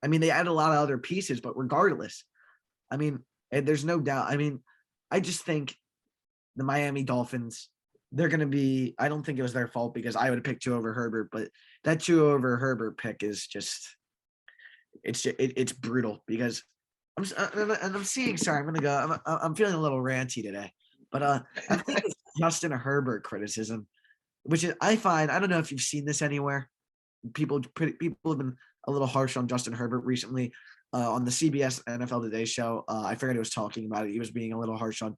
I mean, they added a lot of other pieces, but regardless, I mean, there's no doubt. I mean, I just think the Miami Dolphins, they're going to be – I don't think it was their fault because I would have picked Tua over Herbert, but that Tua over Herbert pick is just – it's brutal because I'm seeing – sorry, I'm going to go – I'm feeling a little ranty today. But I think it's Justin Herbert criticism, which is I find – I don't know if you've seen this anywhere. People have been a little harsh on Justin Herbert recently on the CBS NFL Today show. I forget who was talking about it. He was being a little harsh on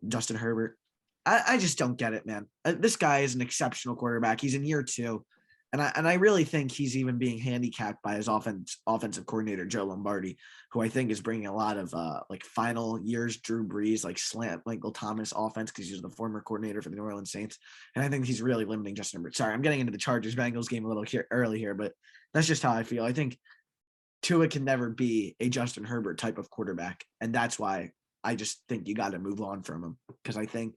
Justin Herbert. I just don't get it, man. This guy is an exceptional quarterback. He's in year 2. And I really think he's even being handicapped by his offensive coordinator, Joe Lombardi, who I think is bringing a lot of like final years Drew Brees, like slant Michael Thomas offense because he's the former coordinator for the New Orleans Saints. And I think he's really limiting Justin Herbert. Sorry, I'm getting into the Chargers-Bengals game a little early here, but that's just how I feel. I think Tua can never be a Justin Herbert type of quarterback. And that's why I just think you got to move on from him because I think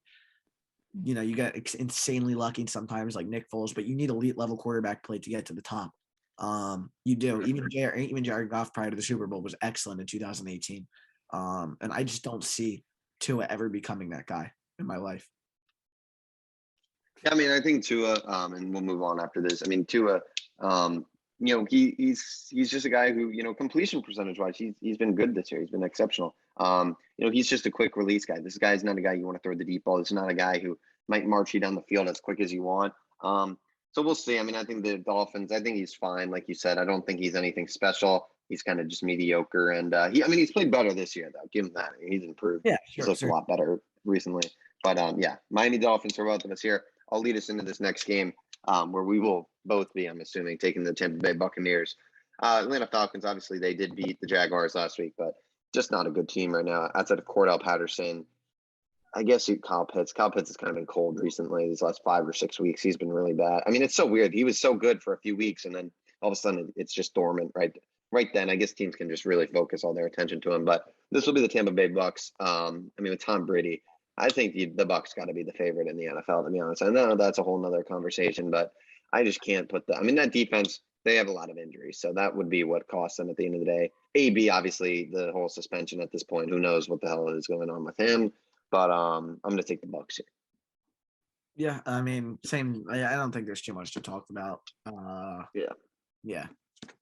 you get insanely lucky sometimes like Nick Foles, but you need elite level quarterback play to get to the top. You do. Even Jared Goff prior to the Super Bowl was excellent in 2018. And I just don't see Tua ever becoming that guy in my life. I mean, I think Tua, and we'll move on after this. I mean, Tua, he's just a guy who, completion percentage wise, he's been good this year. He's been exceptional. He's just a quick release guy. This guy's not a guy you want to throw the deep ball. This is not a guy who might march you down the field as quick as you want. So we'll see. I mean, I think the Dolphins, I think he's fine. Like you said, I don't think he's anything special. He's kind of just mediocre. And he's played better this year, though. Give him that. He's improved. Yeah, He's looked a lot better recently. But Miami Dolphins for both of us here. I'll lead us into this next game where we will both be, I'm assuming, taking the Tampa Bay Buccaneers. Atlanta Falcons, obviously, they did beat the Jaguars last week, but just not a good team right now. Outside of Cordell Patterson, I guess Kyle Pitts. Kyle Pitts has kind of been cold recently. These last 5 or 6 weeks, he's been really bad. I mean, it's so weird. He was so good for a few weeks, and then all of a sudden it's just dormant right then. I guess teams can just really focus all their attention to him. But this will be the Tampa Bay Bucks. With Tom Brady, I think the Bucks got to be the favorite in the NFL, to be honest. I know that's a whole nother conversation, but I just can't put that defense, they have a lot of injuries. So that would be what costs them at the end of the day. AB, obviously, the whole suspension at this point, who knows what the hell is going on with him. But I'm going to take the Bucks here. Yeah, I mean, same. I don't think there's too much to talk about. Yeah.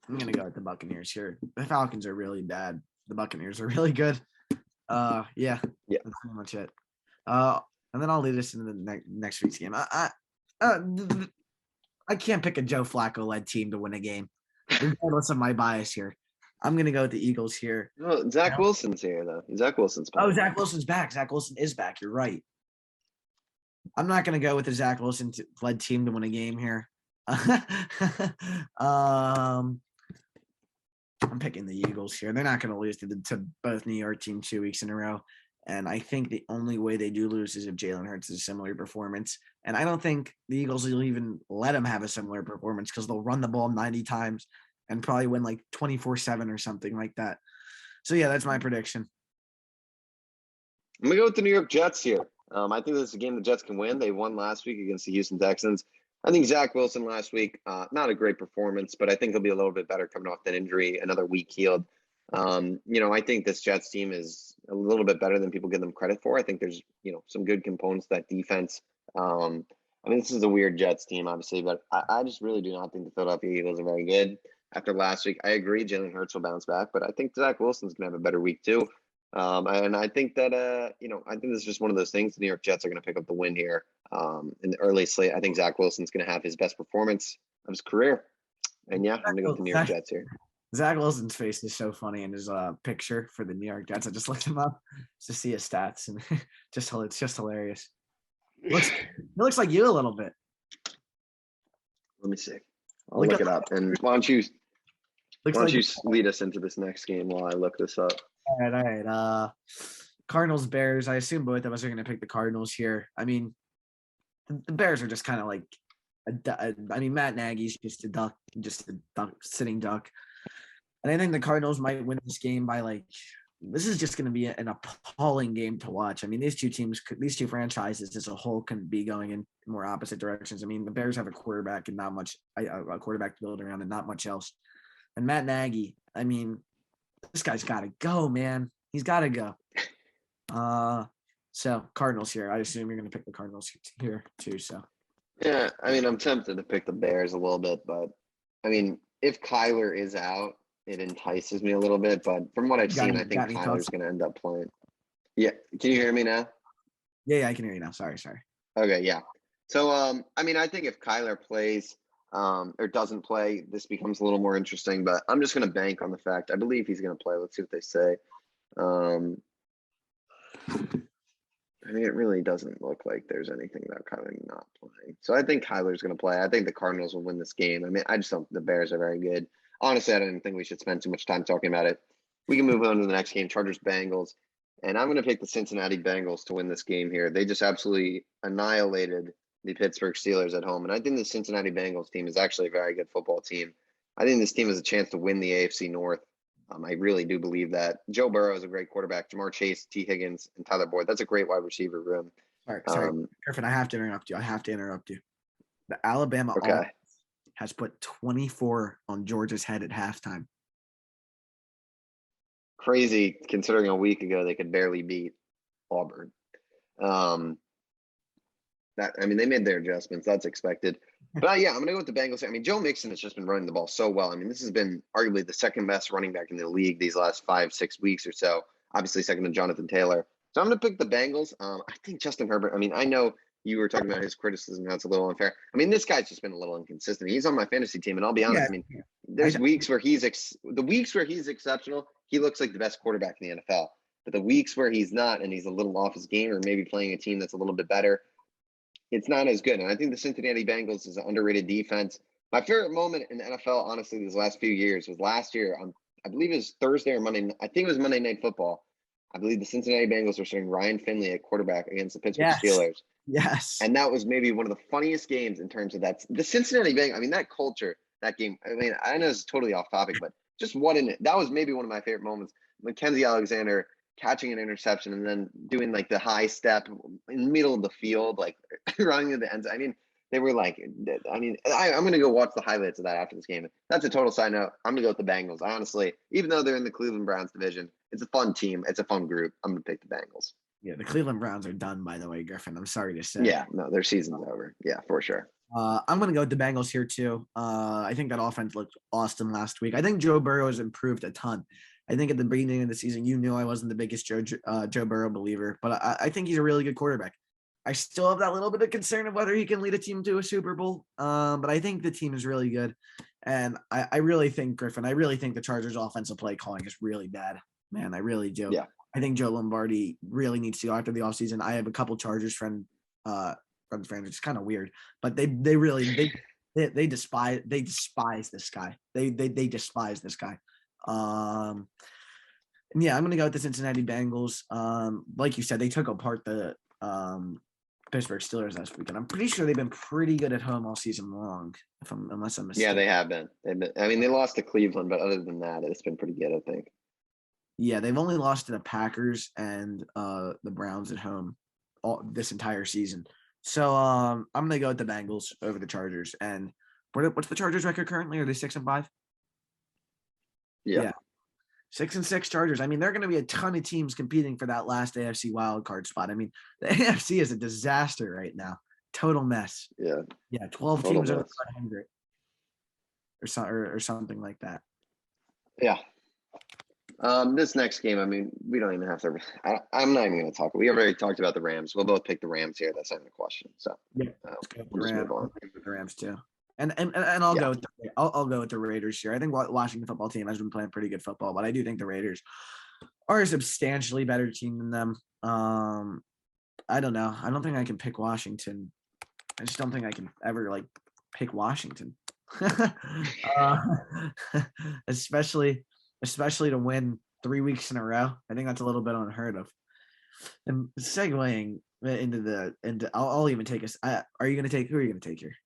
I'm going to go with the Buccaneers here. The Falcons are really bad. The Buccaneers are really good. That's pretty much it. And then I'll lead us into the next week's game. I can't pick a Joe Flacco-led team to win a game, regardless of my bias here. I'm going to go with the Eagles here. No, Zach Wilson's here, though. Zach Wilson's back. Oh, Zach Wilson's back. Zach Wilson is back. You're right. I'm not going to go with the Zach Wilson-led team to win a game here. I'm picking the Eagles here. They're not going to lose to both New York teams 2 weeks in a row. And I think the only way they do lose is if Jalen Hurts has a similar performance. And I don't think the Eagles will even let him have a similar performance because they'll run the ball 90 times and probably win like 24-7 or something like that. So, yeah, that's my prediction. I'm going to go with the New York Jets here. I think this is a game the Jets can win. They won last week against the Houston Texans. I think Zach Wilson last week, not a great performance, but I think he'll be a little bit better coming off that injury, another week healed. I think this Jets team is a little bit better than people give them credit for. I think there's, some good components to that defense. This is a weird Jets team, obviously, but I just really do not think the Philadelphia Eagles are very good. After last week, I agree Jalen Hurts will bounce back, but I think Zach Wilson's going to have a better week too. And I think that, I think this is just one of those things. The New York Jets are going to pick up the win here in the early slate. I think Zach Wilson's going to have his best performance of his career. And I'm going to go with the New York Jets here. Zach Wilson's face is so funny in his picture for the New York Jets. I just looked him up to see his stats, and it's just hilarious. It looks like you a little bit. Let me see. I'll look it up. And why don't you lead us into this next game while I look this up? All right. Cardinals, Bears. I assume both of us are going to pick the Cardinals here. I mean, the Bears are just kind of like Matt Nagy's just a sitting duck. And I think the Cardinals might win this game by this is just going to be an appalling game to watch. I mean, these two franchises as a whole can be going in more opposite directions. I mean, the Bears have a quarterback and not much, a quarterback to build around and not much else. And Matt Nagy, I mean, this guy's got to go, man. He's got to go. So Cardinals here. I assume you're going to pick the Cardinals here too. So. Yeah, I'm tempted to pick the Bears a little bit, but if Kyler is out, it entices me a little bit, but from what I've seen, I think Kyler's going to end up playing. Yeah. Can you hear me now? Yeah, I can hear you now. Sorry. Okay, yeah. So, I think if Kyler plays or doesn't play, this becomes a little more interesting, but I'm just going to bank on the fact. I believe he's going to play. Let's see what they say. It really doesn't look like there's anything about Kyler not playing. So I think Kyler's going to play. I think the Cardinals will win this game. I just don't. The Bears are very good. Honestly, I don't think we should spend too much time talking about it. We can move on to the next game, Chargers-Bengals. And I'm going to pick the Cincinnati Bengals to win this game here. They just absolutely annihilated the Pittsburgh Steelers at home. And I think the Cincinnati Bengals team is actually a very good football team. I think this team has a chance to win the AFC North. I really do believe that. Joe Burrow is a great quarterback. Jamar Chase, T. Higgins, and Tyler Boyd. That's a great wide receiver room. Sorry. Griffin, I have to interrupt you. The Alabama offense has put 24 on Georgia's head at halftime. Crazy, considering a week ago they could barely beat Auburn. They made their adjustments. That's expected. But I'm going to go with the Bengals. Joe Mixon has just been running the ball so well. This has been arguably the second best running back in the league these last 5-6 weeks or so. Obviously second to Jonathan Taylor. So I'm going to pick the Bengals. I think Justin Herbert. I know you were talking about his criticism, how it's a little unfair. I mean, this guy's just been a little inconsistent. He's on my fantasy team, and I'll be honest. Yeah. I mean, there's weeks where he's exceptional. He looks like the best quarterback in the NFL. But the weeks where he's not, and he's a little off his game, or maybe playing a team that's a little bit better, it's not as good. And I think the Cincinnati Bengals is an underrated defense. My favorite moment in the NFL, honestly, these last few years was last year. I believe it was Thursday or Monday. I think it was Monday Night Football. I believe the Cincinnati Bengals were starting Ryan Finley at quarterback against the Pittsburgh Steelers. Yes. And that was maybe one of the funniest games in terms of that. The Cincinnati Bengals, I mean, that culture, that game. I mean, I know it's totally off topic, but just that was maybe one of my favorite moments. Mackenzie Alexander catching an interception and then doing like the high step in the middle of the field, like running to the end zone. I mean, they were like, I'm going to go watch the highlights of that after this game. That's a total side note. I'm going to go with the Bengals. Honestly, even though they're in the Cleveland Browns division, it's a fun team. It's a fun group. I'm going to pick the Bengals. Yeah, the Cleveland Browns are done, by the way, Griffin. I'm sorry to say. Yeah, no, their season's over. Yeah, for sure. I'm going to go with the Bengals here, too. I think that offense looked awesome last week. I think Joe Burrow has improved a ton. I think at the beginning of the season, you knew I wasn't the biggest Joe Burrow believer, but I think he's a really good quarterback. I still have that little bit of concern of whether he can lead a team to a Super Bowl, but I think the team is really good. And I really think, Griffin, the Chargers' offensive play calling is really bad. Man, I really do. Yeah. I think Joe Lombardi really needs to go after the offseason. I have a couple Chargers friends. It's kind of weird, but they despise this guy. They despise this guy. And yeah, I'm gonna go with the Cincinnati Bengals. Like you said, they took apart the Pittsburgh Steelers last week, and I'm pretty sure they've been pretty good at home all season long. Unless I'm mistaken. Yeah, they have been. I mean, they lost to Cleveland, but other than that, it's been pretty good, I think. Yeah, they've only lost to the Packers and the Browns at home this entire season. So I'm gonna go with the Bengals over the Chargers. And what's the Chargers record currently? Are they 6-5? Yeah. 6-6 Chargers. I mean, there are going to be a ton of teams competing for that last AFC wildcard spot. I mean, the AFC is a disaster right now. Total mess. Yeah. 12 Total teams mess. over 500 or something like that. Yeah. This next game, I mean, we don't even have to. I'm not even going to talk. We already talked about the Rams. We'll both pick the Rams here. That's not even a question. So yeah, we'll just move on. The Rams too. And I'll go with I'll go with the Raiders here. I think Washington football team has been playing pretty good football, but I do think the Raiders are a substantially better team than them. I don't know. I don't think I can pick Washington. I just don't think I can ever pick Washington, especially to win 3 weeks in a row. I think that's a little bit unheard of. And segueing into I'll even take us. Who are you going to take here?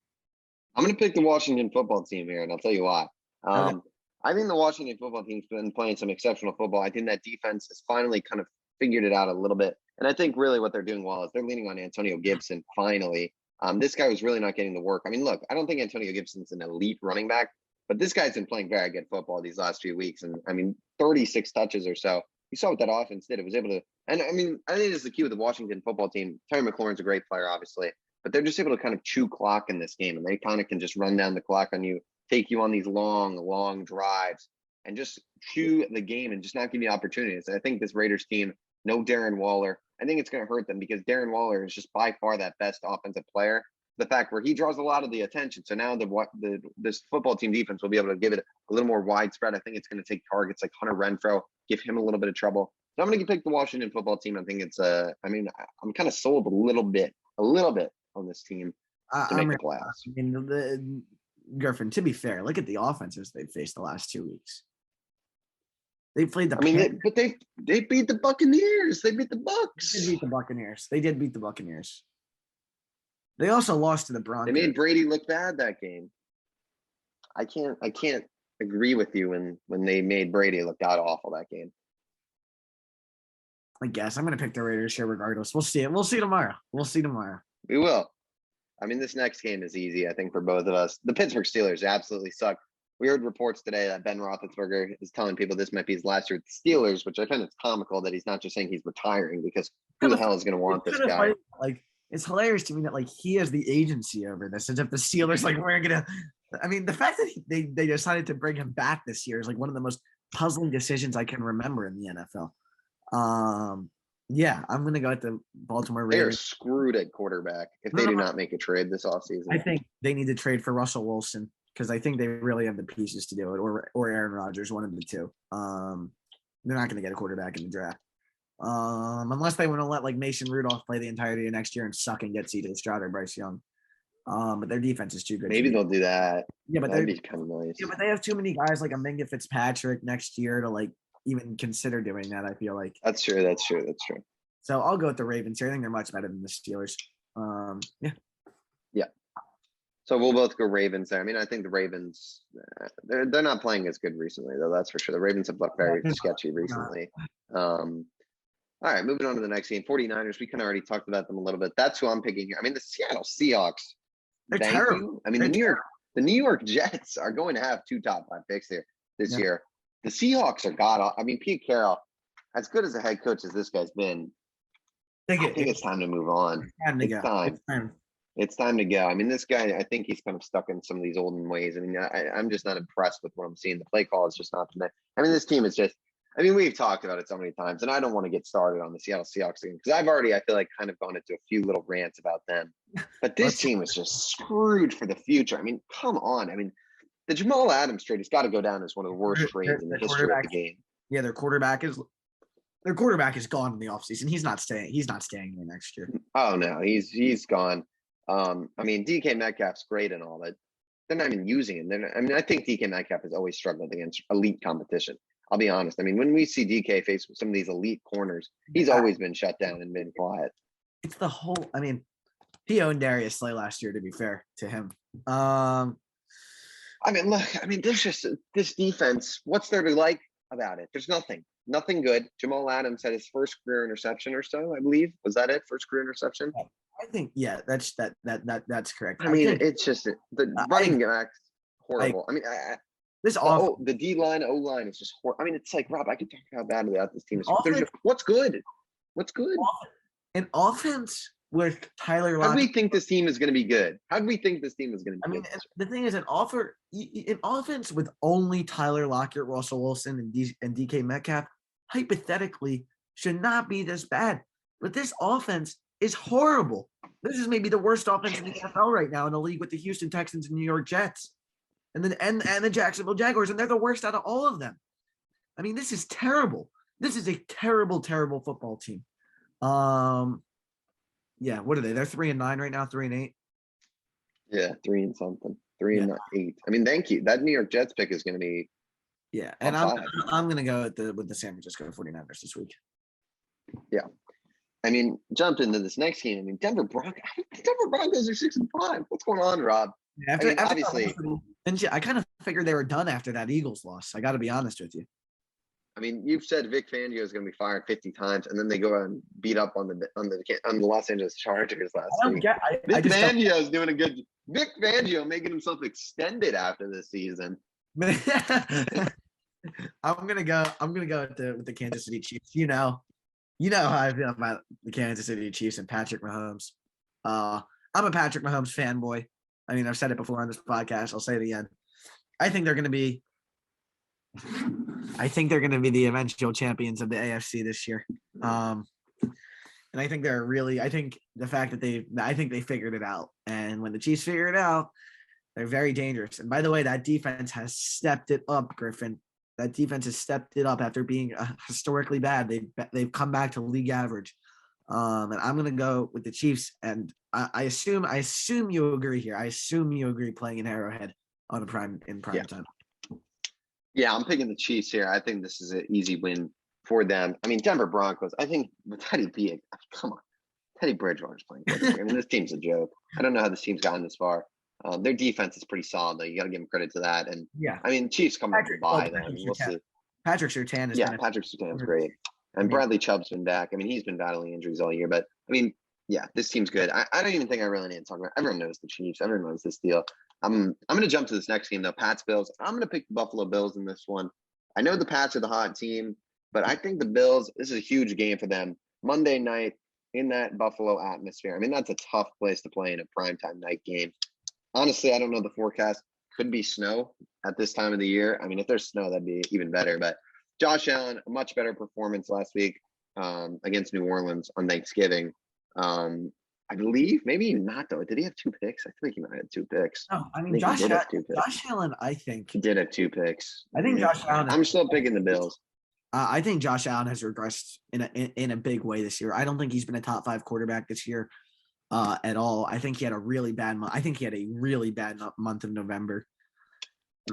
I'm going to pick the Washington football team here, and I'll tell you why. Okay. I think the Washington football team's been playing some exceptional football. I think that defense has finally kind of figured it out a little bit. And I think really what they're doing well is they're leaning on Antonio Gibson finally. This guy was really not getting the work. I mean, look, I don't think Antonio Gibson's an elite running back, but this guy's been playing very good football these last few weeks. And, I mean, 36 touches or so. You saw what that offense did. It was able to – and, I mean, I think this is the key with the Washington football team. Terry McLaurin's a great player, obviously. But they're just able to kind of chew clock in this game, and they kind of can just run down the clock on you, take you on these long drives, and just chew the game and just not give you opportunities. And I think this Raiders team, no Darren Waller, I think it's going to hurt them because Darren Waller is just by far that best offensive player. The fact where he draws a lot of the attention. So now this football team defense will be able to give it a little more widespread. I think it's going to take targets like Hunter Renfrow, give him a little bit of trouble. So I'm going to pick the Washington football team. I think it's I'm kind of sold a little bit on this team to make the playoffs. I mean, Griffin, to be fair, look at the offenses they've faced the last 2 weeks. They played the. They beat the Buccaneers. They beat the Bucks. They did beat the Buccaneers. They also lost to the Broncos. They made Brady look bad that game. I can't agree with you when they made Brady look god awful that game. I guess I'm going to pick the Raiders here regardless. We'll see it. We'll see tomorrow. We will. I mean, this next game is easy, I think, for both of us. The Pittsburgh Steelers absolutely suck. We heard reports today that Ben Roethlisberger is telling people this might be his last year at the Steelers, which I find it's comical that he's not just saying he's retiring because who the hell is going to want this guy? It's hilarious to me that he has the agency over this, as if the Steelers we're gonna. I mean, the fact that they decided to bring him back this year is one of the most puzzling decisions I can remember in the NFL. Yeah, I'm gonna go with the Baltimore They are Ravens. screwed at quarterback if they do not make a trade this offseason. I think they need to trade for Russell Wilson because I think they really have the pieces to do it, or Aaron Rodgers, one of the two. They're not gonna get a quarterback in the draft. Unless they want to let like Mason Rudolph play the entirety of next year and suck and get C.J. Stroud or Bryce Young. But their defense is too good. Maybe they'll do that. Yeah, but that'd be kind of nice. Yeah, but they have too many guys like a Minka Fitzpatrick next year to like even consider doing that. I feel like that's true. So I'll go with the Ravens here. I think they're much better than the Steelers. Yeah. So we'll both go Ravens there. I mean, I think the Ravens, they're not playing as good recently, though. That's for sure. The Ravens have looked very sketchy recently. All right, moving on to the next game. 49ers, we kind of already talked about them a little bit. That's who I'm picking here. I mean, the Seattle Seahawks. They're terrible. I mean, the New York Jets are going to have 2 top 5 picks here this year. The Seahawks are god. I mean, Pete Carroll, as good as a head coach as this guy's been, I think it's time to move on. It's time to go. I mean, this guy, I think he's kind of stuck in some of these olden ways. I mean, I'm just not impressed with what I'm seeing. The play call is just not there. I mean, this team is just, I mean, we've talked about it so many times, and I don't want to get started on the Seattle Seahawks game because I've already, I feel like, kind of gone into a few little rants about them. But this team is just screwed for the future. I mean, come on. I mean, the Jamal Adams trade has got to go down as one of the worst trades in the history of the game. Yeah, their quarterback is gone in the offseason. He's not staying here next year. Oh no, he's gone. I mean, DK Metcalf's great and all, but they're not even using him. I mean, I think DK Metcalf has always struggled against elite competition. I'll be honest. I mean, when we see DK face some of these elite corners, he's always been shut down and been quiet. It's the whole. I mean, he owned Darius Slay last year. To be fair to him. I mean, look. I mean, there's just this defense. What's there to like about it? There's nothing good. Jamal Adams had his first career interception or so, I believe. Was that it? First career interception? I think, yeah, that's correct. I mean, it's just the running back's horrible. The D line, O line is just horrible. I mean, it's like, Rob, I could talk about how badly this team is. What's good? An offense with Tyler Lockett. How do we think this team is going to be good? How do we think this team is going to be good? I mean, the thing is, an offense with only Tyler Lockett, Russell Wilson, and DK Metcalf, hypothetically, should not be this bad. But this offense is horrible. This is maybe the worst offense in the NFL right now in the league with the Houston Texans and New York Jets. And then and the Jacksonville Jaguars, and they're the worst out of all of them. I mean, this is terrible. This is a terrible, terrible football team. Yeah, what are they? They're 3-9 right now, 3-8. Yeah, 3 and something, 3-8. I mean, thank you. That New York Jets pick is going to be. Yeah, and I'm going to go with the San Francisco 49ers this week. Yeah. I mean, jump into this next game. I mean, Denver Broncos are 6-5. What's going on, Rob? Obviously, I kind of figured they were done after that Eagles loss. I got to be honest with you. I mean, you've said Vic Fangio is going to be fired 50 times, and then they go and beat up on the Los Angeles Chargers last week. Vic Fangio is doing a good. Vic Fangio making himself extended after this season. I'm gonna go with the Kansas City Chiefs. You know how I feel about the Kansas City Chiefs and Patrick Mahomes. I'm a Patrick Mahomes fanboy. I mean, I've said it before on this podcast. I'll say it again. I think they're going to be the eventual champions of the AFC this year. And I think the fact that they figured it out. And when the Chiefs figure it out, they're very dangerous. And by the way, that defense has stepped it up, Griffin. That defense has stepped it up after being historically bad. They've come back to league average. And I'm going to go with the Chiefs. And I assume you agree here. I assume you agree playing in Arrowhead in prime time. Yeah, I'm picking the Chiefs here. I think this is an easy win for them. I mean, Denver Broncos, I think with Teddy Bridgewater's playing good. I mean, this team's a joke. I don't know how this team's gotten this far. Their defense is pretty solid, though. You got to give them credit to that. And yeah, I mean, Chiefs come up and buy them. We'll see. Patrick Surtain is great. And Bradley Chubb's been back. I mean, he's been battling injuries all year. But, I mean, yeah, this team's good. I don't even think I really need to talk about it. Everyone knows the Chiefs. Everyone knows this deal. I'm going to jump to this next game, though. Pats Bills. I'm going to pick the Buffalo Bills in this one. I know the Pats are the hot team, but I think the Bills, this is a huge game for them. Monday night in that Buffalo atmosphere. I mean, that's a tough place to play in a primetime night game. Honestly, I don't know the forecast. Could be snow at this time of the year. I mean, if there's snow, that'd be even better. But Josh Allen, a much better performance last week. against New Orleans on Thanksgiving. I believe maybe not though. Did he have 2 picks? I think he might have had 2 picks. No, I mean think Josh he did have 2 picks. Josh Allen, I think He did have 2 picks. I think Josh Allen. I'm still picking the Bills. I think Josh Allen has regressed in a big way this year. I don't think he's been a top 5 quarterback this year at all. I think he had a really bad month. I think he had a really bad month of November.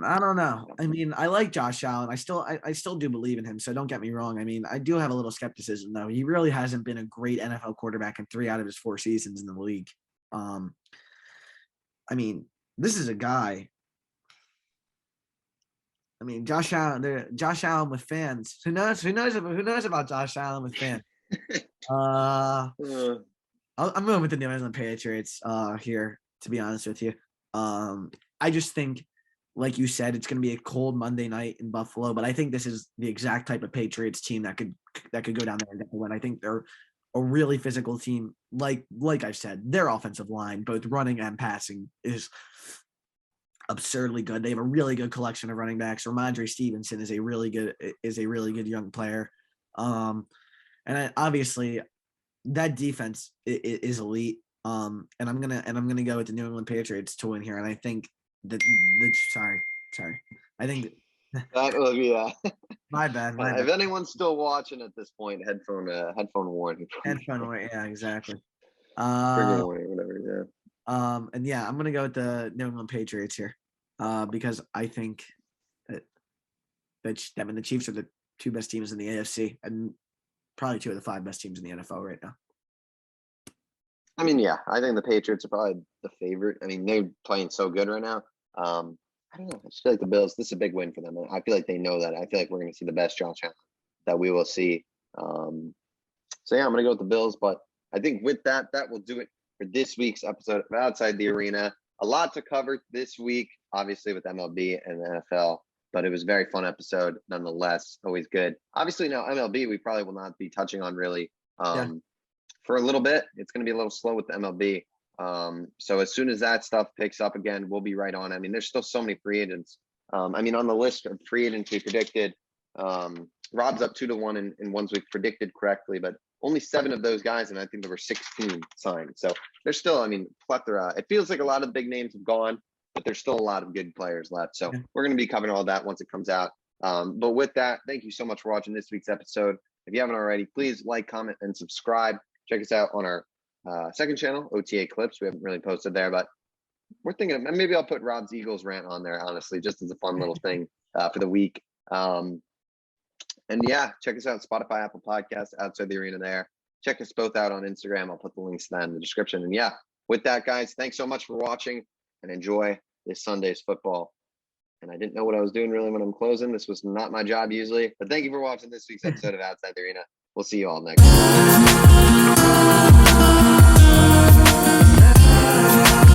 I don't know. I mean, I like Josh Allen. I still do believe in him. So don't get me wrong. I mean, I do have a little skepticism though. He really hasn't been a great NFL quarterback in 3 out of his 4 seasons in the league. I mean, this is a guy. I mean, Josh Allen with fans. Who knows about Josh Allen with fans? I'm going with the New England Patriots here, to be honest with you. I just think, like you said, it's going to be a cold Monday night in Buffalo, but I think this is the exact type of Patriots team that could go down there and get the win. I think they're a really physical team. Like I've said, their offensive line, both running and passing, is absurdly good. They have a really good collection of running backs. Ramondre Stevenson is a really good young player. And obviously that defense is elite. And I'm gonna go with the New England Patriots to win here. And I think sorry. I think that will be my bad. If anyone's still watching at this point, headphone warning. Headphone warning, yeah, exactly. Trigger warning, whatever, yeah. And yeah, I'm gonna go with the New England Patriots here, because I think that the Chiefs are the 2 best teams in the AFC and probably 2 of the 5 best teams in the NFL right now. I mean, yeah, I think the Patriots are probably the favorite. I mean, they're playing so good right now. I don't know. I just feel like the Bills, this is a big win for them. I feel like they know that. I feel like we're going to see the best Josh Allen that we will see. So, yeah, I'm going to go with the Bills. But I think with that will do it for this week's episode of Outside the Arena. A lot to cover this week, obviously, with MLB and the NFL. But it was a very fun episode, nonetheless. Always good. Obviously, now MLB, we probably will not be touching on really for a little bit. It's going to be a little slow with the MLB. So as soon as that stuff picks up again, we'll be right on. I mean, there's still so many free agents. I mean, on the list of free agents we predicted, Rob's up 2-1 in ones we've predicted correctly, but only 7 of those guys, and I think there were 16 signed. So there's still, I mean, plethora. It feels like a lot of the big names have gone, but there's still a lot of good players left. So we're going to be covering all that once it comes out. But with that, thank you so much for watching this week's episode. If you haven't already, please like, comment, and subscribe. Check us out on our second channel, OTA Clips. We haven't really posted there, but we're thinking of, maybe I'll put Rob's Eagles rant on there, honestly, just as a fun little thing for the week. And yeah, check us out, Spotify, Apple Podcasts, Outside the Arena there. Check us both out on Instagram. I'll put the links to that in the description. And yeah, with that, guys, thanks so much for watching and enjoy this Sunday's football. And I didn't know what I was doing really when I'm closing. This was not my job usually, but thank you for watching this week's episode of Outside the Arena. We'll see you all next time.